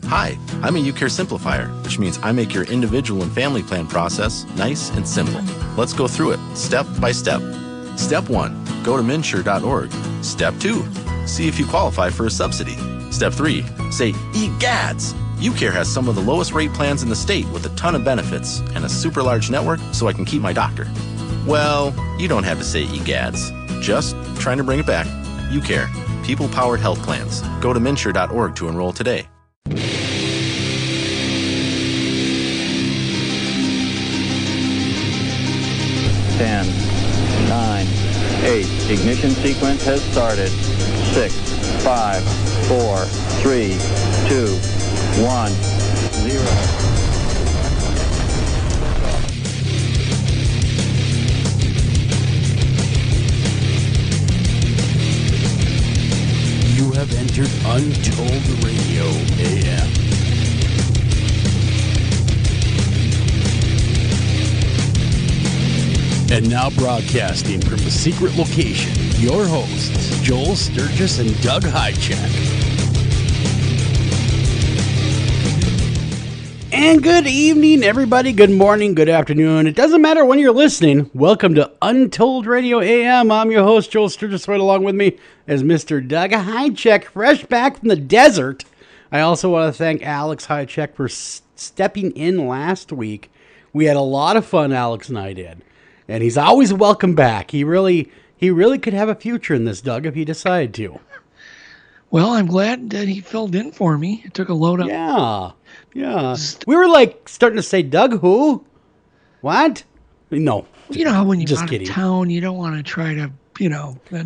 Hi, I'm a UCare Simplifier, which means I make your individual and family plan process nice and simple. Let's go through it, step by step. Step 1, go to MNsure.org. Step 2, see if you qualify for a subsidy. Step 3, say, egads! UCare has some of the lowest rate plans in the state with a ton of benefits and a super large network so I can keep my doctor. Well, you don't have to say egads. Just trying to bring it back. UCare, people-powered health plans. Go to MNsure.org to enroll today. 10, 9, 8. Ignition sequence has started. 6, 5, 4, 3, 2, 1, 0. You have entered Untold Radio AM. And now broadcasting from a secret location, your hosts, Joel Sturgis and Doug Hychek. And good evening, everybody. Good morning, good afternoon. It doesn't matter when you're listening. Welcome to Untold Radio AM. I'm your host, Joel Sturgis. Right along with me is Mr. Doug Hychek, fresh back from the desert. I also want to thank Alex Hychek for stepping in last week. We had a lot of fun, Alex and I did. And he's always welcome back. He really could have a future in this, Doug, if he decided to. Well, I'm glad that he filled in for me. It took a load up. Yeah. We were like starting to say, Doug, who? What? No. You know how when you're just out kidding. of town, you don't want to try to,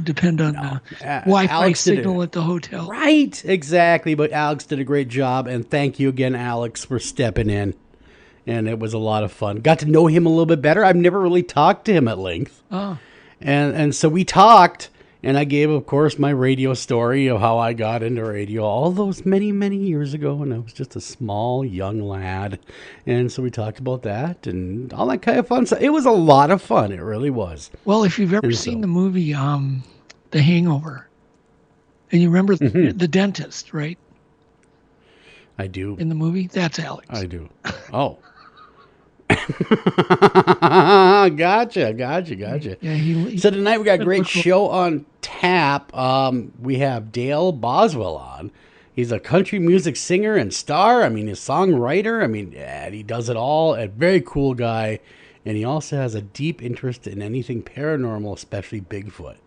depend on the Wi-Fi signal at the hotel. Right, exactly. But Alex did a great job. And thank you again, Alex, for stepping in. And it was a lot of fun. Got to know him a little bit better. I've never really talked to him at length. Oh. And so we talked, and I gave, of course, my radio story of how I got into radio all those many, many years ago when I was just a small, young lad. And so we talked about that and all that kind of fun stuff. It was a lot of fun. It really was. Well, if you've ever seen the movie The Hangover, and you remember the dentist, right? I do. In the movie? That's Alex. I do. Oh. Gotcha. Yeah, so tonight we got a great show on tap. We have Dale Boswell on. He's a country music singer and star. I mean, he's a songwriter. I mean, he does it all. A very cool guy. And he also has a deep interest in anything paranormal, especially Bigfoot.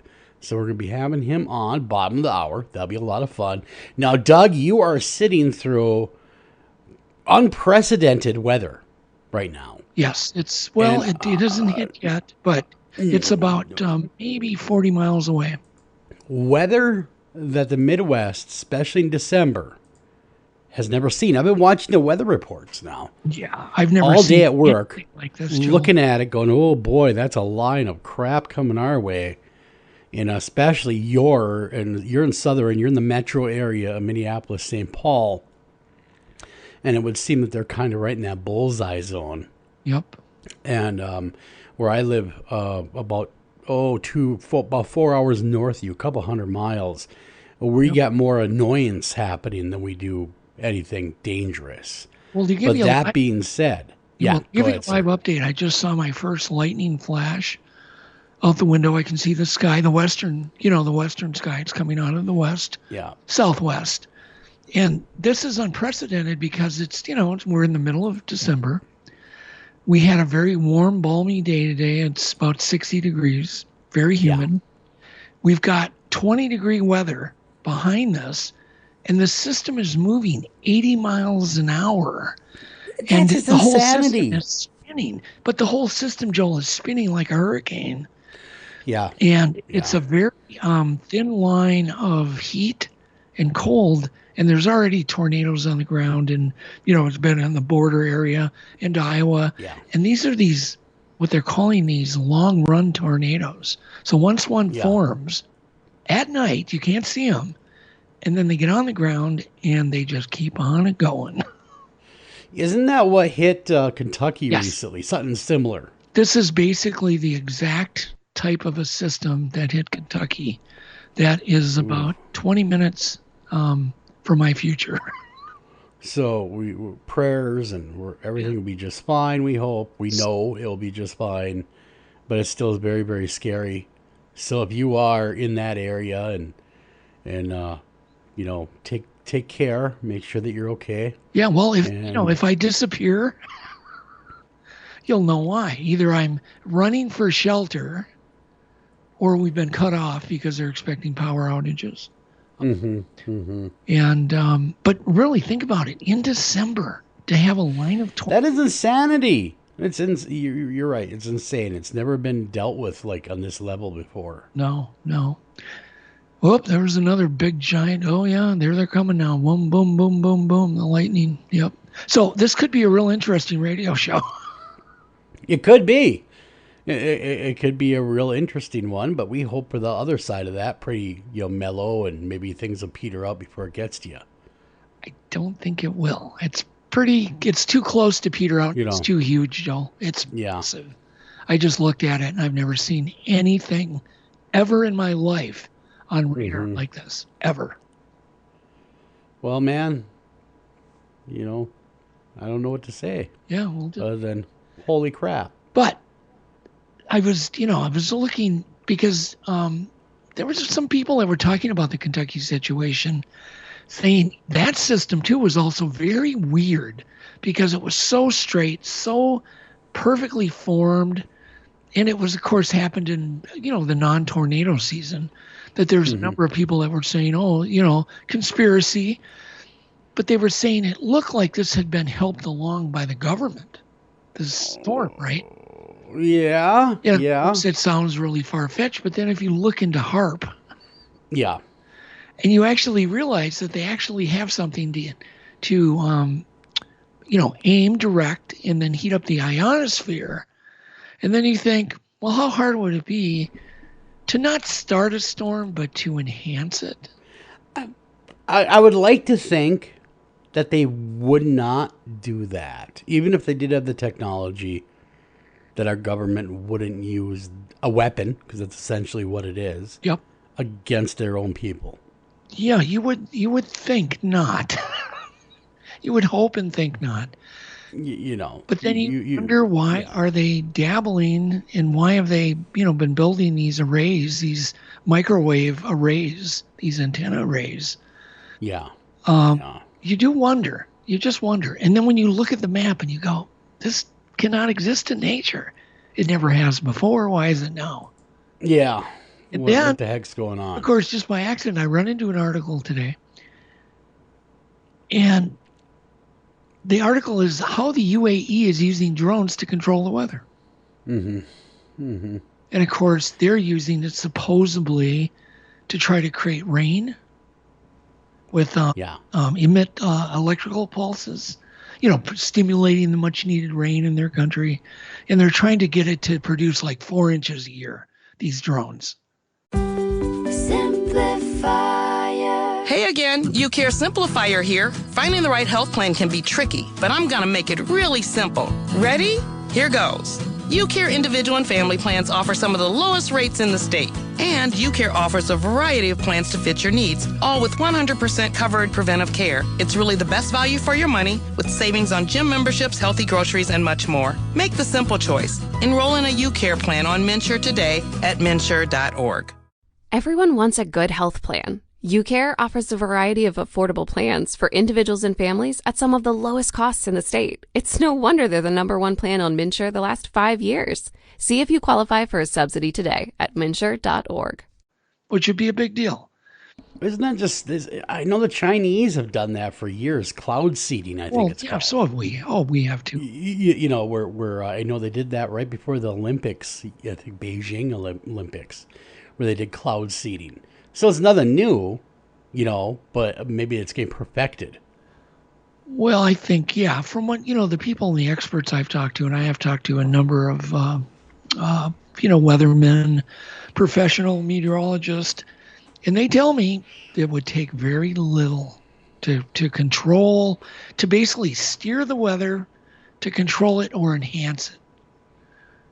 So we're going to be having him on bottom of the hour. That'll be a lot of fun. Now, Doug, you are sitting through unprecedented weather right now. Yes, it isn't hit yet, but it's about maybe 40 miles away. Weather that the Midwest, especially in December, has never seen. I've been watching the weather reports now. Yeah, I've never all seen day at work, like this, looking at it, going, "Oh boy, that's a line of crap coming our way." And especially you're in Southern, you're in the metro area of Minneapolis, St. Paul. And it would seem that they're kind of right in that bullseye zone. Yep. And where I live, about 4 hours north of you, a couple hundred miles, we got more annoyance happening than we do anything dangerous. Well, to give being said, give you a live update. I just saw my first lightning flash out the window. I can see the sky, the western sky. It's coming out of the west, southwest. And this is unprecedented because we're in the middle of December. We had a very warm, balmy day today. It's about 60 degrees, very humid. Yeah. We've got 20-degree weather behind us, and the system is moving 80 miles an hour. And the whole system is spinning. But the whole system, Joel, is spinning like a hurricane. Yeah. And it's a very thin line of heat and cold. And there's already tornadoes on the ground, and it's been in the border area into Iowa. Yeah. And these are what they're calling these long run tornadoes. So once one forms at night, you can't see them, and then they get on the ground and they just keep on going. Isn't that what hit Kentucky recently? Something similar. This is basically the exact type of a system that hit Kentucky. That is about 20 minutes. For my future. So we prayers and everything will be just fine. We hope. We know it'll be just fine, but it still is very, very scary. So if you are in that area and take care, make sure that you're okay. Yeah. Well, if I disappear, you'll know why. Either I'm running for shelter, or we've been cut off because they're expecting power outages. And but really think about it. In December, to have a line of 20. That is insanity. You're right. It's insane. It's never been dealt with like on this level before. No. Whoop, there was another big giant. Oh yeah, there they're coming now. Boom, boom, boom, boom, boom. The lightning. Yep. So this could be a real interesting radio show. It could be. It could be a real interesting one, but we hope for the other side of that, pretty mellow, and maybe things will peter out before it gets to you. I don't think it will. It's too close to peter out. It's too huge, Joel. It's massive. I just looked at it, and I've never seen anything ever in my life on radar like this, ever. Well, man, I don't know what to say. Yeah, other than holy crap. But I was looking because there was some people that were talking about the Kentucky situation, saying that system too was also very weird because it was so straight, so perfectly formed, and it was, of course, happened in the non-tornado season. That there's a number of people that were saying, conspiracy, but they were saying it looked like this had been helped along by the government. This storm, right? Yeah. It sounds really far-fetched, but then if you look into HAARP, and you actually realize that they actually have something to aim, direct, and then heat up the ionosphere, and then you think, well, how hard would it be to not start a storm, but to enhance it? I would like to think that they would not do that, even if they did have the technology. That our government wouldn't use a weapon, because that's essentially what it is. Yep. Against their own people. Yeah, you would think not. You would hope and think not. But then you wonder why are they dabbling, and why have they been building these arrays, these microwave arrays, these antenna arrays. Yeah. You do wonder. You just wonder. And then when you look at the map and you go, this cannot exist in nature. It never has before. Why is it now? Yeah. And what the heck's going on? Of course, just by accident, I run into an article today. And the article is how the UAE is using drones to control the weather. And of course, they're using it supposedly to try to create rain with emit electrical pulses. Stimulating the much needed rain in their country. And they're trying to get it to produce like 4 inches a year, these drones. Simplifier. Hey again, UCare Simplifier here. Finding the right health plan can be tricky, but I'm going to make it really simple. Ready? Here goes. UCare individual and family plans offer some of the lowest rates in the state. And UCare offers a variety of plans to fit your needs, all with 100% covered preventive care. It's really the best value for your money, with savings on gym memberships, healthy groceries, and much more. Make the simple choice. Enroll in a UCare plan on MNsure today at MNsure.org. Everyone wants a good health plan. UCare offers a variety of affordable plans for individuals and families at some of the lowest costs in the state. It's no wonder they're the #1 plan on MNsure the last 5 years. See if you qualify for a subsidy today at MNsure.org. Which would be a big deal. Isn't that just this? I know the Chinese have done that for years. Cloud seeding, I think it's called. So have we. Oh, we have too. Where I know they did that right before the Olympics, I think Beijing Olympics, where they did cloud seeding. So it's nothing new, but maybe it's getting perfected. Well, I think, from what, the people and the experts I've talked to, and I have talked to a number of, weathermen, professional meteorologists, and they tell me it would take very little to control, to basically steer the weather, to control it or enhance it.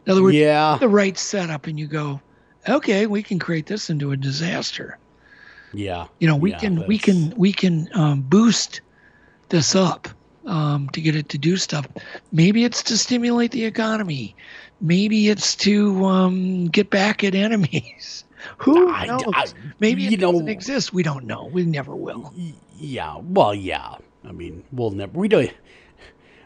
In other words, the right setup, and you go, okay, we can create this into a disaster. Yeah. We can boost this up to get it to do stuff. Maybe it's to stimulate the economy. Maybe it's to get back at enemies. Who knows? Maybe it doesn't exist. We don't know. We never will. Yeah. Well, yeah. I mean, we'll never. We don't.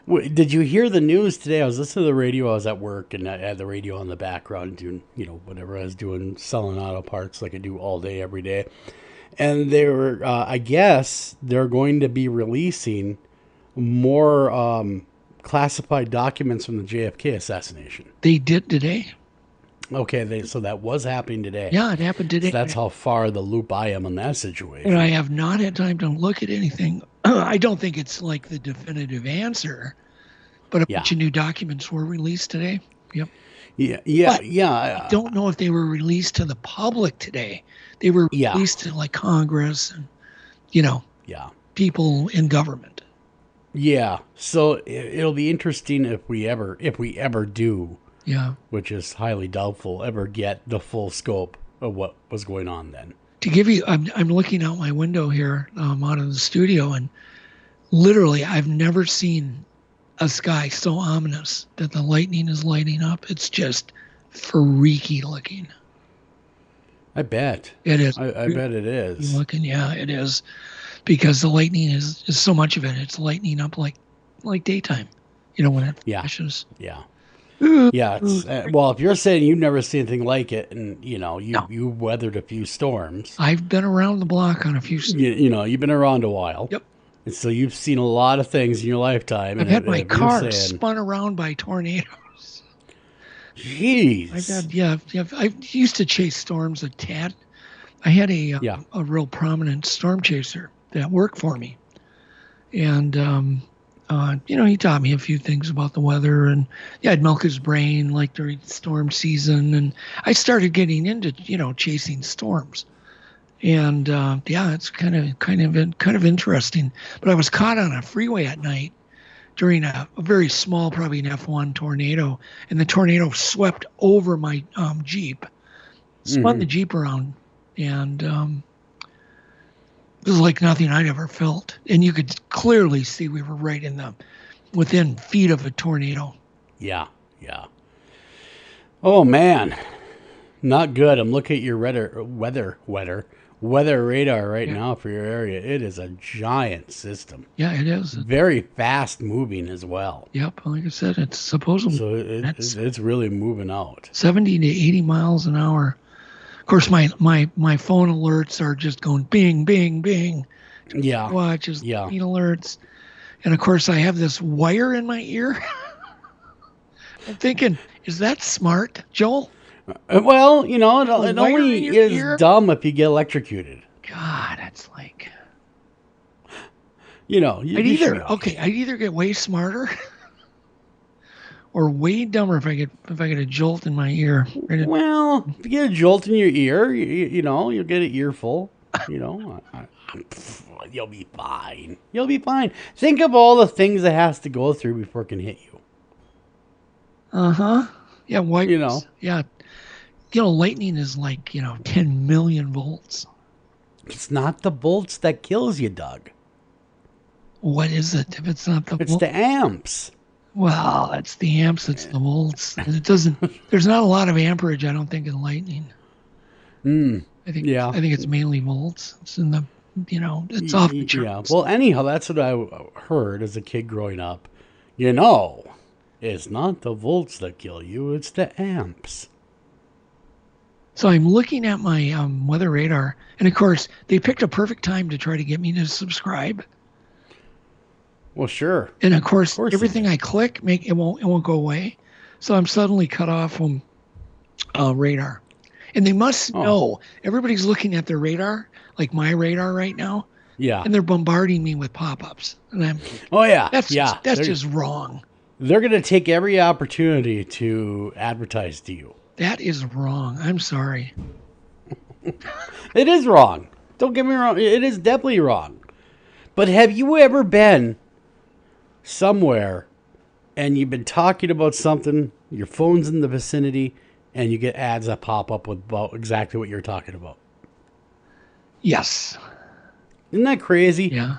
Did you hear the news today? I was listening to the radio. I was at work, and I had the radio on the background doing, whatever I was doing, selling auto parts like I do all day, every day. And they were, I guess, they're going to be releasing more classified documents from the JFK assassination. They did today. Okay, so that was happening today. Yeah, it happened today. So that's how far the loop I am on that situation. And I have not had time to look at anything. I don't think it's like the definitive answer, but a bunch of new documents were released today. Yep. Yeah. I don't know if they were released to the public today. They were released to like Congress and, people in government. Yeah. So it'll be interesting if we ever do. Yeah. Which is highly doubtful, ever get the full scope of what was going on then. To give you, I'm looking out my window here out of the studio, and literally I've never seen a sky so ominous that the lightning is lighting up. It's just freaky looking. I bet. It is. I bet it is. Looking, yeah, it is. Because the lightning is so much of it. It's lightening up like daytime, when it flashes. Yeah. Yeah, well, if you're saying you've never seen anything like it, and you weathered a few storms, I've been around the block on a few. You've been around a while. Yep. And so you've seen a lot of things in your lifetime. I've had my car spun around by tornadoes. Jeez. I used to chase storms a tad. I had a real prominent storm chaser that worked for me, and. He taught me a few things about the weather, and I'd milk his brain like during storm season, and I started getting into chasing storms, and it's kind of interesting. But I was caught on a freeway at night during a very small, probably an F1 tornado, and the tornado swept over my Jeep, spun the Jeep around, and it was like nothing I'd ever felt. And you could clearly see we were right within feet of a tornado. Yeah. Oh, man. Not good. I'm looking at your weather radar right now for your area. It is a giant system. Yeah, it is. Very fast moving as well. Yep. Like I said, it's supposedly. So it's really moving out. 70 to 80 miles an hour. Of course, my phone alerts are just going bing, bing, bing. Yeah. Watches, alerts. And of course, I have this wire in my ear. I'm thinking, is that smart, Joel? Well, it only is dumb if you get electrocuted. God, that's like... I'd either get way smarter or way dumber if I get a jolt in my ear. Well, if you get a jolt in your ear, you'll get an earful. You'll be fine. You'll be fine. Think of all the things it has to go through before it can hit you. Yeah, wires. Yeah. Lightning is like 10 million volts. It's not the volts that kills you, Doug. What is it? If it's not the volts, it's the amps. Well, it's the amps. It's the volts. It doesn't. There's not a lot of amperage, I don't think, in lightning. I think it's mainly volts. It's in the, it's off the charts. Yeah. Well, anyhow, that's what I heard as a kid growing up. It's not the volts that kill you; it's the amps. So I'm looking at my weather radar, and of course, they picked a perfect time to try to get me to subscribe. Well, sure. And of course everything I click, it won't go away. So I'm suddenly cut off from radar. And they must know. Everybody's looking at their radar, like my radar right now. Yeah. And they're bombarding me with pop-ups. And I'm that's just wrong. They're going to take every opportunity to advertise to you. That is wrong. I'm sorry. It is wrong. Don't get me wrong. It is definitely wrong. But have you ever been somewhere and you've been talking about something, your phone's in the vicinity, and you get ads that pop up with about exactly what you're talking about? Yes. Isn't that crazy? Yeah.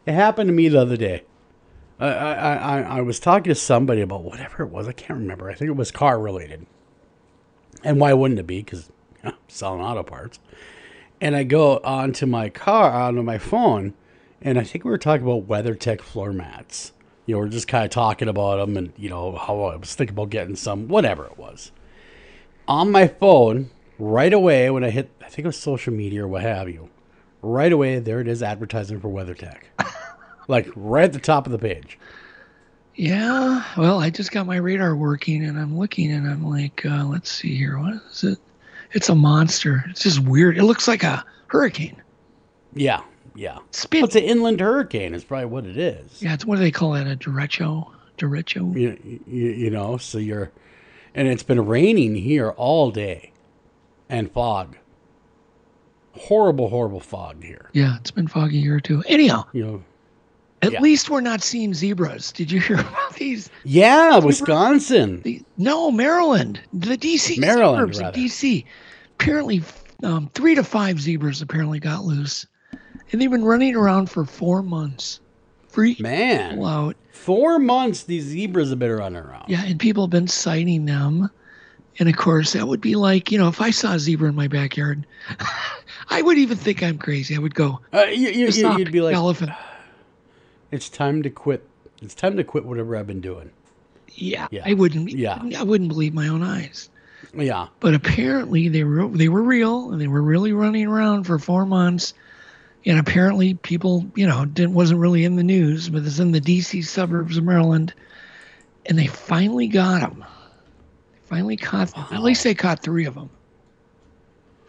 It happened to me the other day. I was talking to somebody about whatever it was. I can't remember. I think it was car related. And why wouldn't it be? Because I'm selling auto parts. And I go onto my phone, and I think we were talking about WeatherTech floor mats. You know, we're just kind of talking about them and, you know, how I was thinking about getting some, whatever it was. On my phone, right away, when I hit, I think it was social media or what have you, right away, there it is, advertising for WeatherTech. Like, right at the top of the page. Yeah, well, I just got my radar working, and I'm looking, and I'm like, let's see here. What is it? It's a monster. It's just weird. It looks like a hurricane. Yeah. Well, it's an inland hurricane is probably what it is. Yeah, it's what do they call that? A derecho? You know, so and it's been raining here all day, and fog. Horrible fog here. Yeah, it's been foggy here too. Anyhow, you know, at least we're not seeing zebras. Did you hear about these? Yeah, Wisconsin. No, Maryland. The D.C. Maryland, suburbs of D.C. Apparently, 3 to 5 zebras apparently got loose. And they've been running around for 4 months. Man. Out. 4 months these zebras have been running around. Yeah, and people have been sighting them. And, of course, that would be like, you know, if I saw a zebra in my backyard, I would even think I'm crazy. I would go, you'd be like, elephant. It's time to quit. It's time to quit whatever I've been doing. Yeah. I wouldn't believe my own eyes. Yeah. But apparently they were real, and they were really running around for 4 months. And apparently people, you know, wasn't really in the news, but it's in the D.C. suburbs of Maryland. And they finally got them. Finally caught them. At least they caught 3 of them.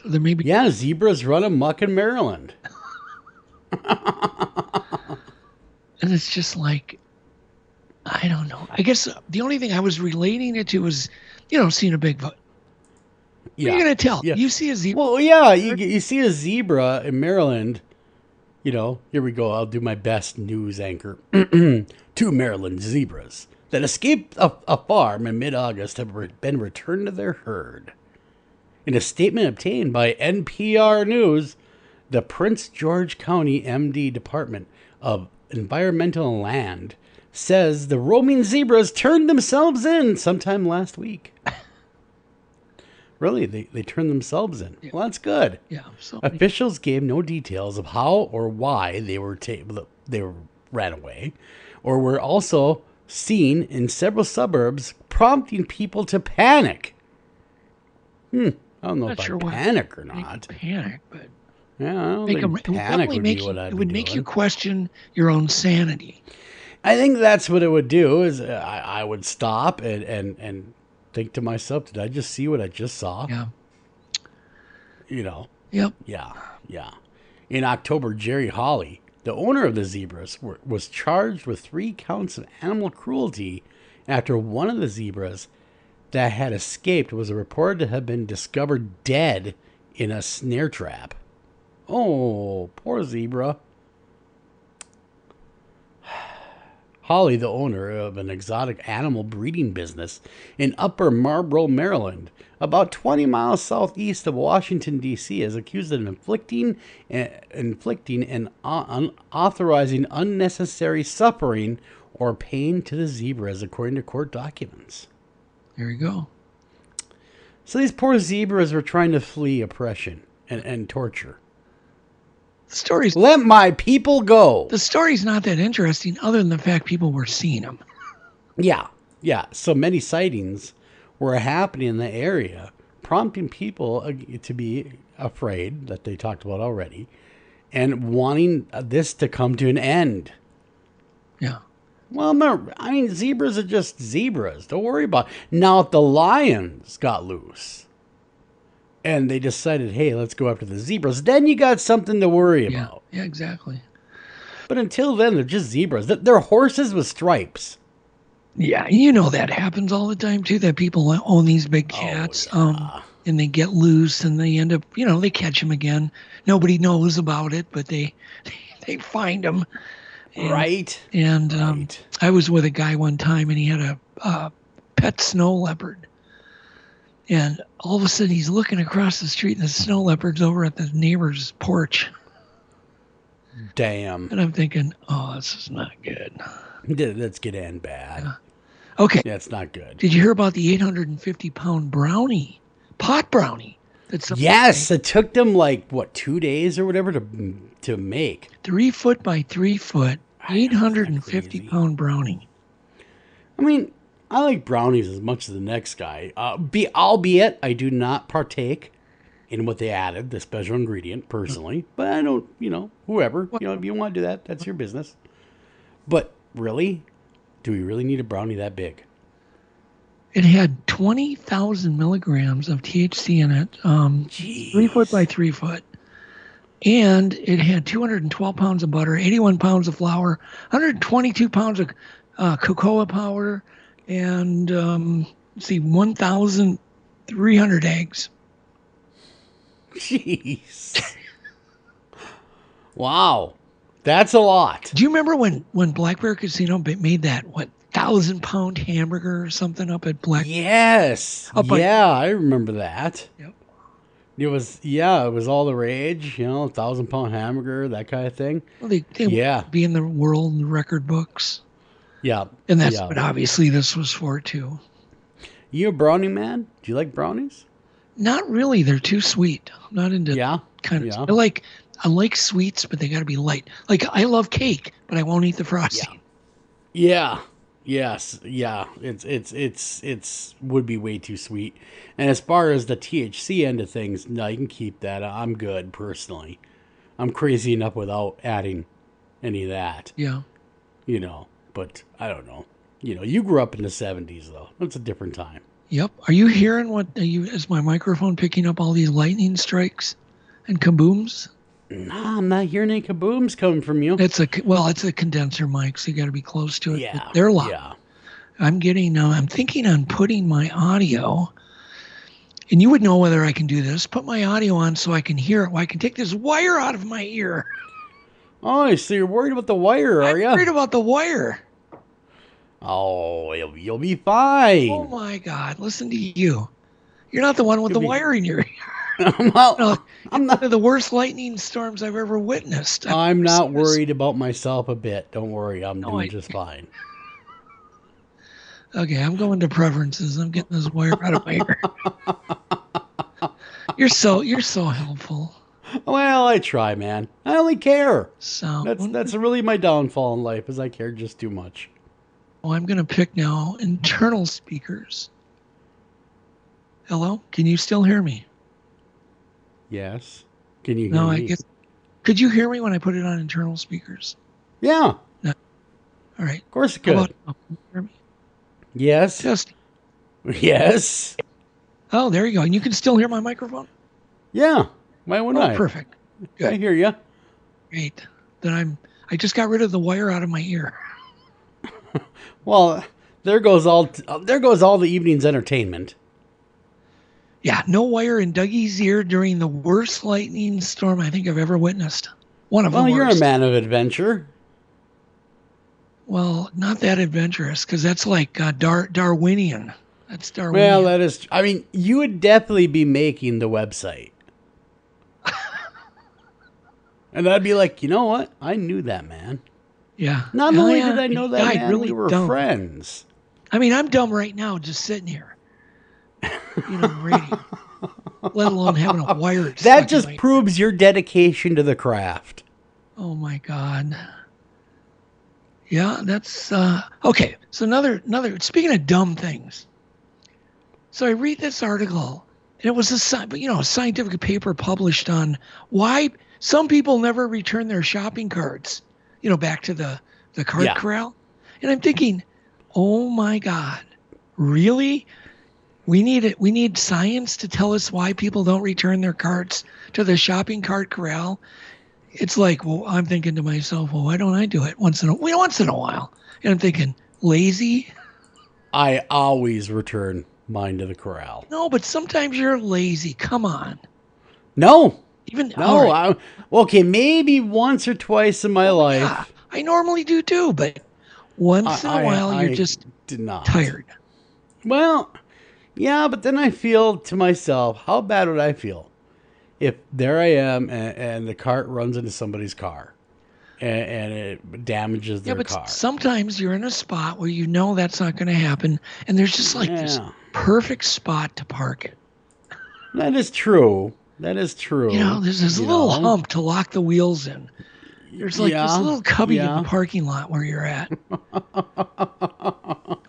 So there may be... Yeah, zebras run amok in Maryland. And it's just like, I don't know. I guess the only thing I was relating it to was, you know, seeing a Bigfoot. Yeah. What are you going to tell? Yeah. You see a zebra. Well, yeah, you see a zebra in Maryland. You know, here we go. I'll do my best news anchor. 2 Maryland zebras that escaped a farm in mid-August have been returned to their herd. In a statement obtained by NPR News, the Prince George County MD Department of Environmental and Land says the roaming zebras turned themselves in sometime last week. Really, they turned themselves in. Yeah. Well, that's good. Yeah. So officials gave no details of how or why they ran away, or were also seen in several suburbs, prompting people to panic. I don't know if I panic or not. Panic, but yeah, I don't think panic would be what I'd do. It would make you question your own sanity. I think that's what it would do. Is I would stop and think to myself, did I just see what I just saw? Yeah. You know. Yep. Yeah. In October, Jerry Hawley, the owner of the zebras, was charged with 3 counts of animal cruelty after one of the zebras that had escaped was reported to have been discovered dead in a snare trap. Oh, poor zebra. Holly, the owner of an exotic animal breeding business in Upper Marlboro, Maryland, about 20 miles southeast of Washington, D.C., is accused of inflicting and authorizing unnecessary suffering or pain to the zebras, according to court documents. There you go. So these poor zebras were trying to flee oppression and torture. Let my people go. The story's not that interesting other than the fact people were seeing them. Yeah. So many sightings were happening in the area, prompting people to be afraid, that they talked about already, and wanting this to come to an end. Yeah. Well, no, I mean, zebras are just zebras. Don't worry about it. Now, if the lions got loose and they decided, hey, let's go after the zebras, then you got something to worry about. Yeah, exactly. But until then, they're just zebras. They're horses with stripes. Yeah, you know that happens all the time, too, that people own these big cats, and they get loose, and they end up, you know, they catch them again. Nobody knows about it, but they find them. And, right. And I was with a guy one time, and he had a pet snow leopard. And all of a sudden, he's looking across the street, and the snow leopard's over at the neighbor's porch. Damn. And I'm thinking, oh, this is not good. That's good and bad. Yeah. Okay. Yeah, it's not good. Did you hear about the 850-pound brownie, pot brownie? Yes, it took them 2 days or whatever to make. 3 foot by 3 foot, 850-pound brownie. I mean, I like brownies as much as the next guy. Albeit, I do not partake in what they added, the special ingredient, personally. But I don't, whoever, if you want to do that, that's your business. But really, do we really need a brownie that big? It had 20,000 milligrams of THC in it, 3 foot by 3 foot. And it had 212 pounds of butter, 81 pounds of flour, 122 pounds of cocoa powder, and 1,300 eggs. Jeez. Wow. That's a lot. Do you remember when Black Bear Casino made that, 1,000-pound hamburger or something up at Black? Yes. I remember that. Yep. It was all the rage, 1,000-pound hamburger, that kind of thing. Well, they be in the world record books. Yeah. And that's what obviously this was for too. You a brownie man? Do you like brownies? Not really. They're too sweet. I'm not into kind of. I like sweets, but they got to be light. Like I love cake, but I won't eat the frosting. Yeah. Yes. Yeah. It's would be way too sweet. And as far as the THC end of things, no, you can keep that. I'm good personally. I'm crazy enough without adding any of that. Yeah. But I don't know. You grew up in the 70s though. It's a different time. Yep. Are you hearing is my microphone picking up all these lightning strikes and kabooms? No, I'm not hearing any kabooms coming from you. It's a condenser mic, so you got to be close to it. Yeah. They're loud. Yeah. I'm thinking on putting my audio, and you would know whether I can do this, put my audio on so I can hear it. Well, I can take this wire out of my ear. Oh, so you're worried about the wire, are you? I'm worried about the wire. Oh, you'll be fine. Oh, my God. Listen to you. You're not the one with the wire in your ear. Well, I'm not the worst lightning storms I've ever witnessed. I'm not worried about myself a bit. Don't worry. I'm doing just fine. Okay, I'm going to preferences. I'm getting this wire out of my ear. You're so helpful. Well, I try, man. I only care. So that's really my downfall in life, is I care just too much. Oh, I'm going to pick now internal speakers. Hello? Can you still hear me? Yes. Can you hear me? No, I guess. Could you hear me when I put it on internal speakers? Yeah. No. All right. Of course it could. Can you hear me? Yes. Yes. Oh, there you go. And you can still hear my microphone? Yeah. Why wouldn't I? Perfect. Good. I hear you. Great. Then I just got rid of the wire out of my ear. Well, there goes all the evening's entertainment. Yeah, no wire in Dougie's ear during the worst lightning storm I think I've ever witnessed. One of the worst. Well, you're a man of adventure. Well, not that adventurous, because that's like Darwinian. That's Darwinian. Well, that is. I mean, you would definitely be making the website. And I'd be like, you know what? I knew that man. Yeah. Not only did I know that man, really we were friends. I mean, I'm dumb right now just sitting here. Radio. Let alone having a wire. That just proves your dedication to the craft. Oh my God. Yeah, that's okay. So another. Speaking of dumb things, so I read this article, and it was a scientific paper published on why some people never return their shopping carts. Back to the cart corral, and I'm thinking, oh my God, really? We need science to tell us why people don't return their carts to the shopping cart corral. It's like, well, I'm thinking to myself, well, why don't I do it once in a while? And I'm thinking, lazy? I always return mine to the corral. No, but sometimes you're lazy. Come on. No. No. Right. Okay, maybe once or twice in my life. Yeah, I normally do too, but once in a while you're just tired. Well, yeah, but then I feel to myself, how bad would I feel if there I am and the cart runs into somebody's car? and it damages their car. Sometimes you're in a spot where you know that's not going to happen, and there's just like this perfect spot to park it. That is true. There's this little hump to lock the wheels in. There's like this little cubby in the parking lot where you're at.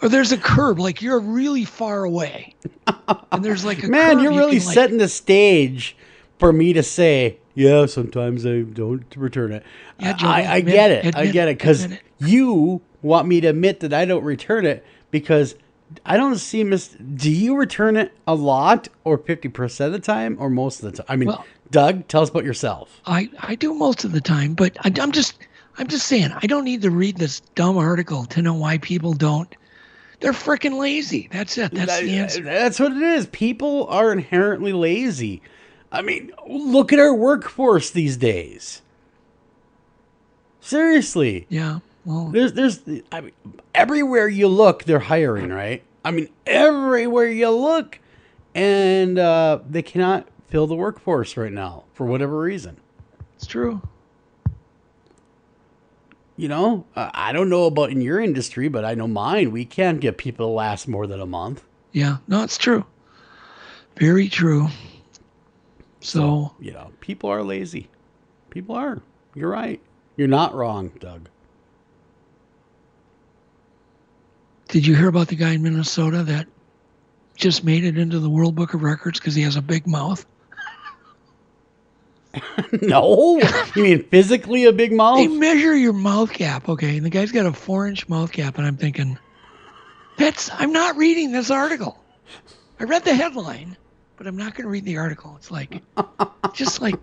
Or there's a curb, like you're really far away. And there's like a curb. You're really setting the stage for me to say, yeah, sometimes I don't return it. Yeah, Joe, I get it. I get it. Because you want me to admit that I don't return it because I don't see do you return it a lot or 50% of the time or most of the time? I mean, Doug, tell us about yourself. I do most of the time, but I'm just saying, I don't need to read this dumb article to know why people don't. They're freaking lazy. That's it. That's the answer. That's what it is. People are inherently lazy. I mean, look at our workforce these days. Seriously. Yeah. Well, I mean, everywhere you look, they're hiring, right? I mean, everywhere you look, and they cannot fill the workforce right now for whatever reason. It's true. I don't know about in your industry, but I know mine. We can't get people to last more than a month. Yeah, no, it's true. Very true. So people are lazy. People are. You're right. You're not wrong, Doug. Did you hear about the guy in Minnesota that just made it into the World Book of Records because he has a big mouth? No. You mean physically a big mouth? They measure your mouth gap, okay? And the guy's got a 4-inch mouth gap, and I'm thinking, I'm not reading this article. I read the headline, but I'm not going to read the article. It's like, just like,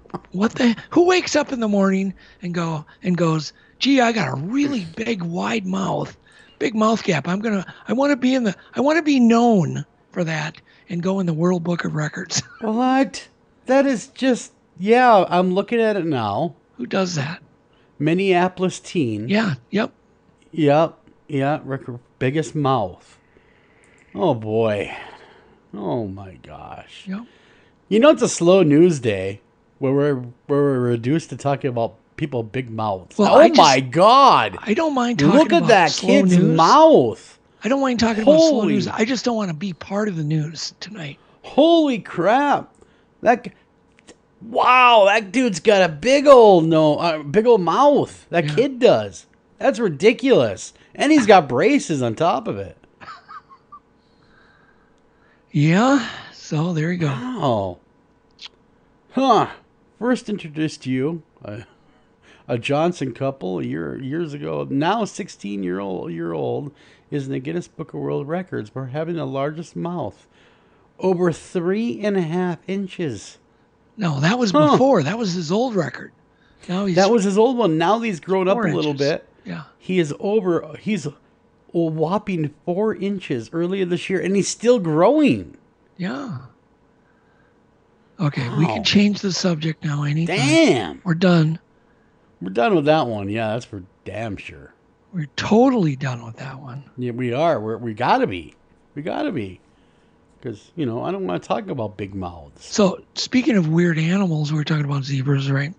who wakes up in the morning and goes, gee, I got a really big, wide mouth, big mouth gap. I want to be known for that and go in the World Book of Records. What? That is just, I'm looking at it now. Who does that? Minneapolis teen. Yeah, yep. Yep, record biggest mouth. Oh boy. Oh my gosh. Yep. It's a slow news day where we're reduced to talking about people big mouths. Well, my God. I don't mind talking about Look at that kid's mouth. I don't mind talking about slow news. I just don't want to be part of the news tonight. Holy crap. Wow, that dude's got a big old mouth. That kid does. That's ridiculous. And he's got braces on top of it. Yeah, so there you go. Oh. Huh. First introduced to you, a Johnson couple years ago, now 16-year-old, is in the Guinness Book of World Records for having the largest mouth. Over 3.5 inches. No, that was before. That was his old record. That was his old one. Now he's grown up a little bit. Yeah. He's a whopping 4 inches earlier this year, and he's still growing. Yeah. Okay, we can change the subject now anytime. Damn. We're done. We're done with that one. Yeah, that's for damn sure. We're totally done with that one. Yeah, we are. We gotta be. We gotta be. Because, I don't want to talk about big mouths. So, speaking of weird animals, we were talking about zebras, right?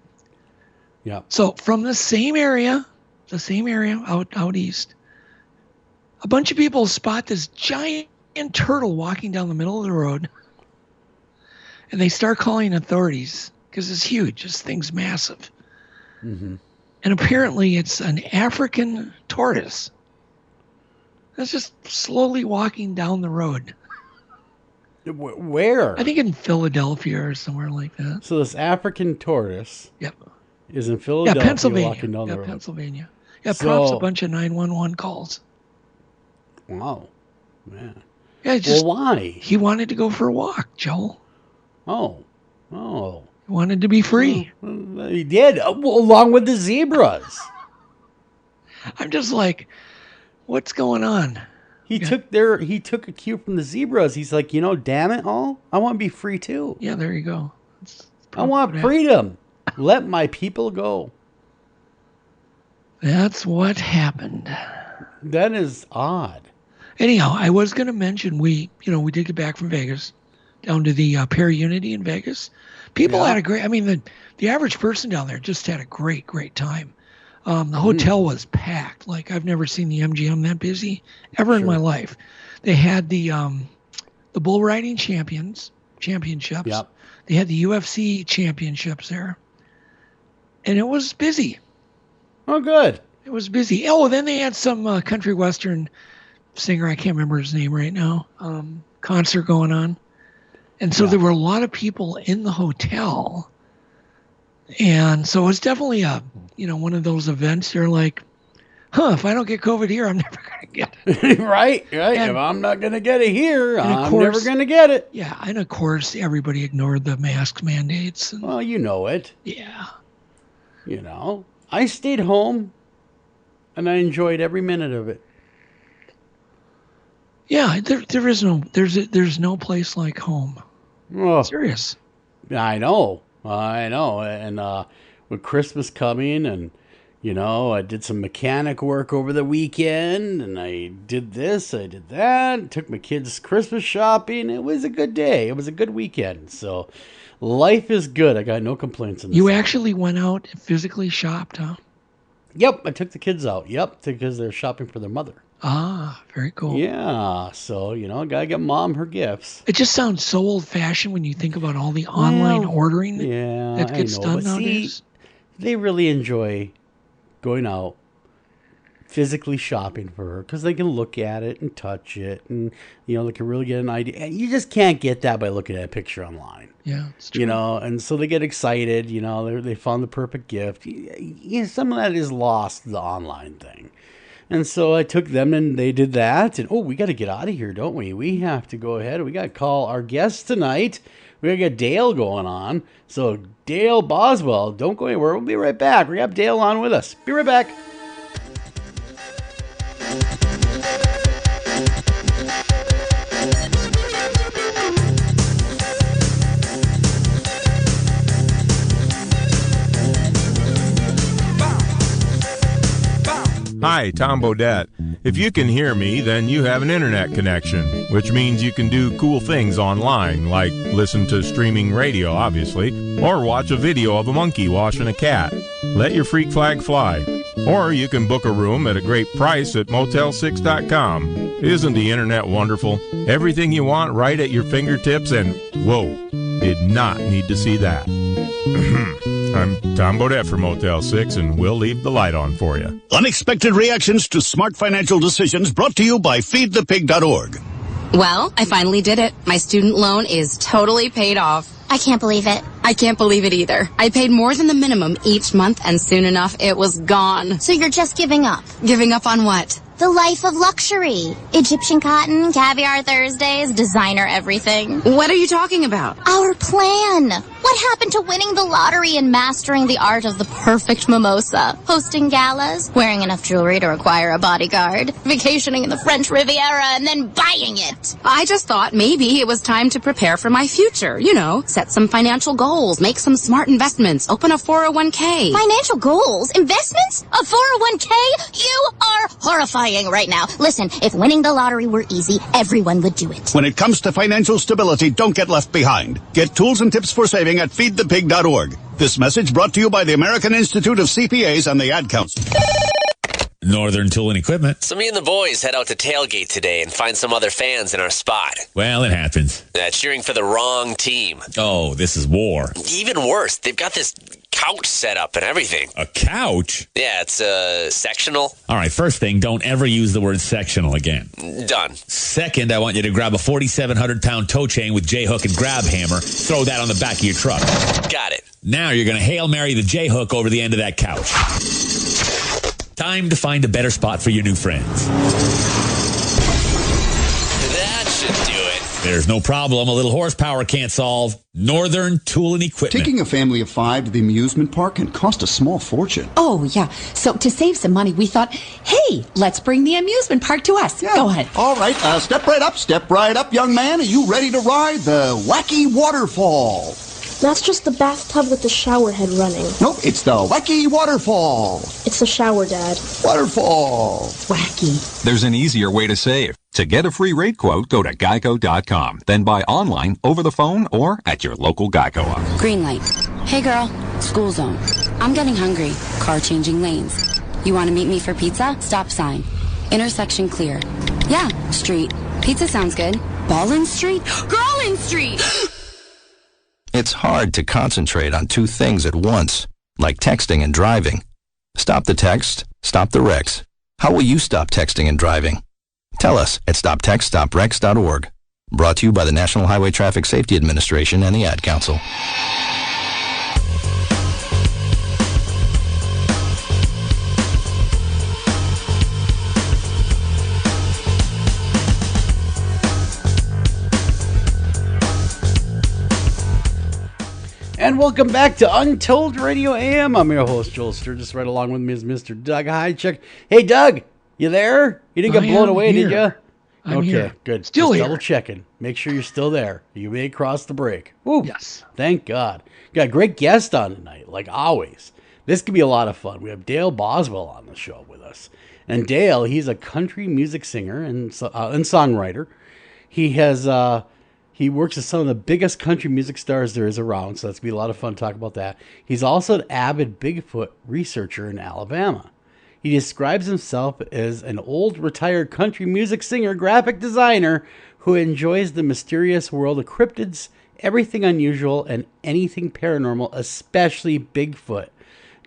Yeah. So, from the same area out east, a bunch of people spot this giant turtle walking down the middle of the road. And they start calling authorities because it's huge. This thing's massive. Mm-hmm. And apparently it's an African tortoise. That's just slowly walking down the road. Where? I think in Philadelphia or somewhere like that. So this African tortoise is in Philadelphia. Yeah, Pennsylvania. Walking down the road. Pennsylvania. Yeah, prompts a bunch of 911 calls. Wow. Man. Yeah, why? He wanted to go for a walk, Joel. Oh. He wanted to be free. Well, he did, along with the zebras. I'm just like, what's going on? He took a cue from the zebras. He's like, damn it all, I want to be free too. Yeah, there you go. I want freedom. Let my people go. That's what happened. That is odd. Anyhow, I was going to mention we did get back from Vegas down to the Para-Unity in Vegas. People had a great, the average person down there just had a great time. The hotel was packed. Like, I've never seen the MGM that busy ever in my life. They had the bull riding championships. Yep. They had the UFC championships there. And it was busy. Oh, good. It was busy. Oh, then they had some country western singer, I can't remember his name right now, concert going on. And so there were a lot of people in the hotel. And so it's definitely one of those events you're like, if I don't get COVID here, I'm never going to get it. Right. And, if I'm not going to get it here, I'm never going to get it. Yeah, and of course, everybody ignored the mask mandates. Well, you know it. Yeah. You know, I stayed home, and I enjoyed every minute of it. Yeah, there's no place like home. Oh, serious. I know. And with Christmas coming, and I did some mechanic work over the weekend, and I did this, I did that, took my kids Christmas shopping. It was a good day. It was a good weekend. So life is good. I got no complaints in this. You actually went out and physically shopped, huh? Yep, I took the kids out. Yep, because they're shopping for their mother. Ah, very cool. Yeah, so, gotta get mom her gifts. It just sounds so old-fashioned when you think about all the online ordering that gets done nowadays. See, they really enjoy going out, physically shopping for her, because they can look at it and touch it, and, they can really get an idea. And you just can't get that by looking at a picture online. Yeah, it's true. And so they get excited, they found the perfect gift. Some of that is lost, the online thing. And so I took them and they did that. And, we got to get out of here, don't we? We have to go ahead. We got to call our guest tonight. We got to get Dale going on. So Dale Boswell, don't go anywhere. We'll be right back. We got Dale on with us. Be right back. Hi, Tom Bodette. If you can hear me, then you have an internet connection, which means you can do cool things online, like listen to streaming radio, obviously, or watch a video of a monkey washing a cat. Let your freak flag fly. Or you can book a room at a great price at Motel6.com. Isn't the internet wonderful? Everything you want right at your fingertips, and whoa, did not need to see that. I'm Tom Bodette for Motel 6, and we'll leave the light on for you. Unexpected reactions to smart financial decisions brought to you by feedthepig.org. Well, I finally did it. My student loan is totally paid off. I can't believe it. I can't believe it either. I paid more than the minimum each month, and soon enough, it was gone. So you're just giving up? Giving up on what? The life of luxury. Egyptian cotton, caviar Thursdays, designer everything. What are you talking about? Our plan. What happened to winning the lottery and mastering the art of the perfect mimosa? Hosting galas, wearing enough jewelry to require a bodyguard, vacationing in the French Riviera, and then buying it. I just thought maybe it was time to prepare for my future. Set some financial goals, make some smart investments, open a 401k. Financial goals? Investments? A 401k? You are horrifying right now. Listen, if winning the lottery were easy, everyone would do it. When it comes to financial stability, don't get left behind. Get tools and tips for saving at feedthepig.org. This message brought to you by the American Institute of CPAs and the Ad Council. Northern Tool and Equipment. So me and the boys head out to tailgate today and find some other fans in our spot. Well, it happens. Cheering for the wrong team. Oh, this is war. Even worse, they've got this couch set up and everything. A couch? Yeah, it's sectional. All right, first thing, don't ever use the word sectional again. Done. Second, I want you to grab a 4,700-pound tow chain with J-hook and grab hammer. Throw that on the back of your truck. Got it. Now you're going to Hail Mary the J-hook over the end of that couch. Time to find a better spot for your new friends. That should do it. There's no problem a little horsepower can't solve. Northern Tool and Equipment. Taking a family of 5 to the amusement park can cost a small fortune. Oh, yeah. So to save some money, we thought, hey, let's bring the amusement park to us. Yeah. Go ahead. All right. Step right up, young man. Are you ready to ride the wacky waterfall? That's just the bathtub with the shower head running. Nope, it's the wacky waterfall. It's the shower, Dad. Waterfall. Wacky. There's an easier way to save. To get a free rate quote, go to geico.com. Then buy online, over the phone, or at your local Geico office. Green light. Hey, girl. School zone. I'm getting hungry. Car changing lanes. You want to meet me for pizza? Stop sign. Intersection clear. Yeah, street. Pizza sounds good. Ballin Street? Girlin Street! It's hard to concentrate on two things at once, like texting and driving. Stop the text, stop the wrecks. How will you stop texting and driving? Tell us at stoptextstopwrecks.org. Brought to you by the National Highway Traffic Safety Administration and the Ad Council. And welcome back to Untold Radio AM. I'm your host, Joel Sturgis. Right along with me is Mr. Doug Hychuk. Hey, Doug, you there? You didn't get blown away, did you? I'm here. Good. Still Just here. Double checking. Make sure you're still there. You may cross the break. Woo. Yes. Thank God. Got a great guest on tonight, like always. This could be a lot of fun. We have Dale Boswell on the show with us. And Dale, he's a country music singer and songwriter. He works with some of the biggest country music stars there is around, so that's going to be a lot of fun to talk about that. He's also an avid Bigfoot researcher in Alabama. He describes himself as an old retired country music singer, graphic designer who enjoys the mysterious world of cryptids, everything unusual, and anything paranormal, especially Bigfoot.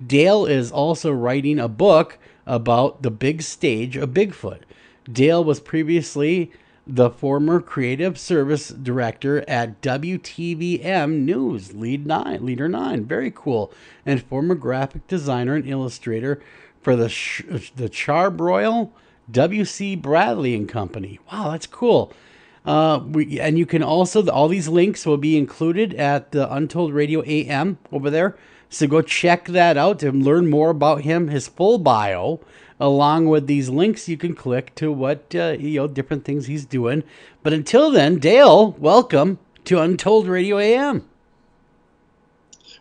Dale is also writing a book about the big stage of Bigfoot. Dale was previously the former creative service director at WTVM News, Leader 9, very cool, and former graphic designer and illustrator for the Charbroil, W.C. Bradley and Company. Wow, that's cool. And you can also, all these links will be included at the Untold Radio AM over there. So go check that out to learn more about him, his full bio, along with these links you can click to what, different things he's doing. But until then, Dale, welcome to Untold Radio AM.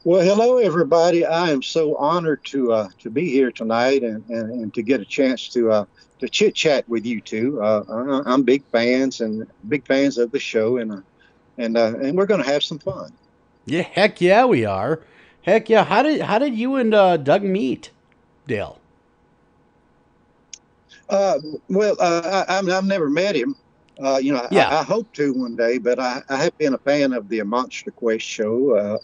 Well, hello, everybody. I am so honored to be here tonight and to get a chance to chit chat with you two. I'm big fans of the show, and we're going to have some fun. Yeah, heck yeah, we are. Heck yeah. How did you and Doug meet, Dale? I've never met him. I hope to one day, but I have been a fan of the Monster Quest show.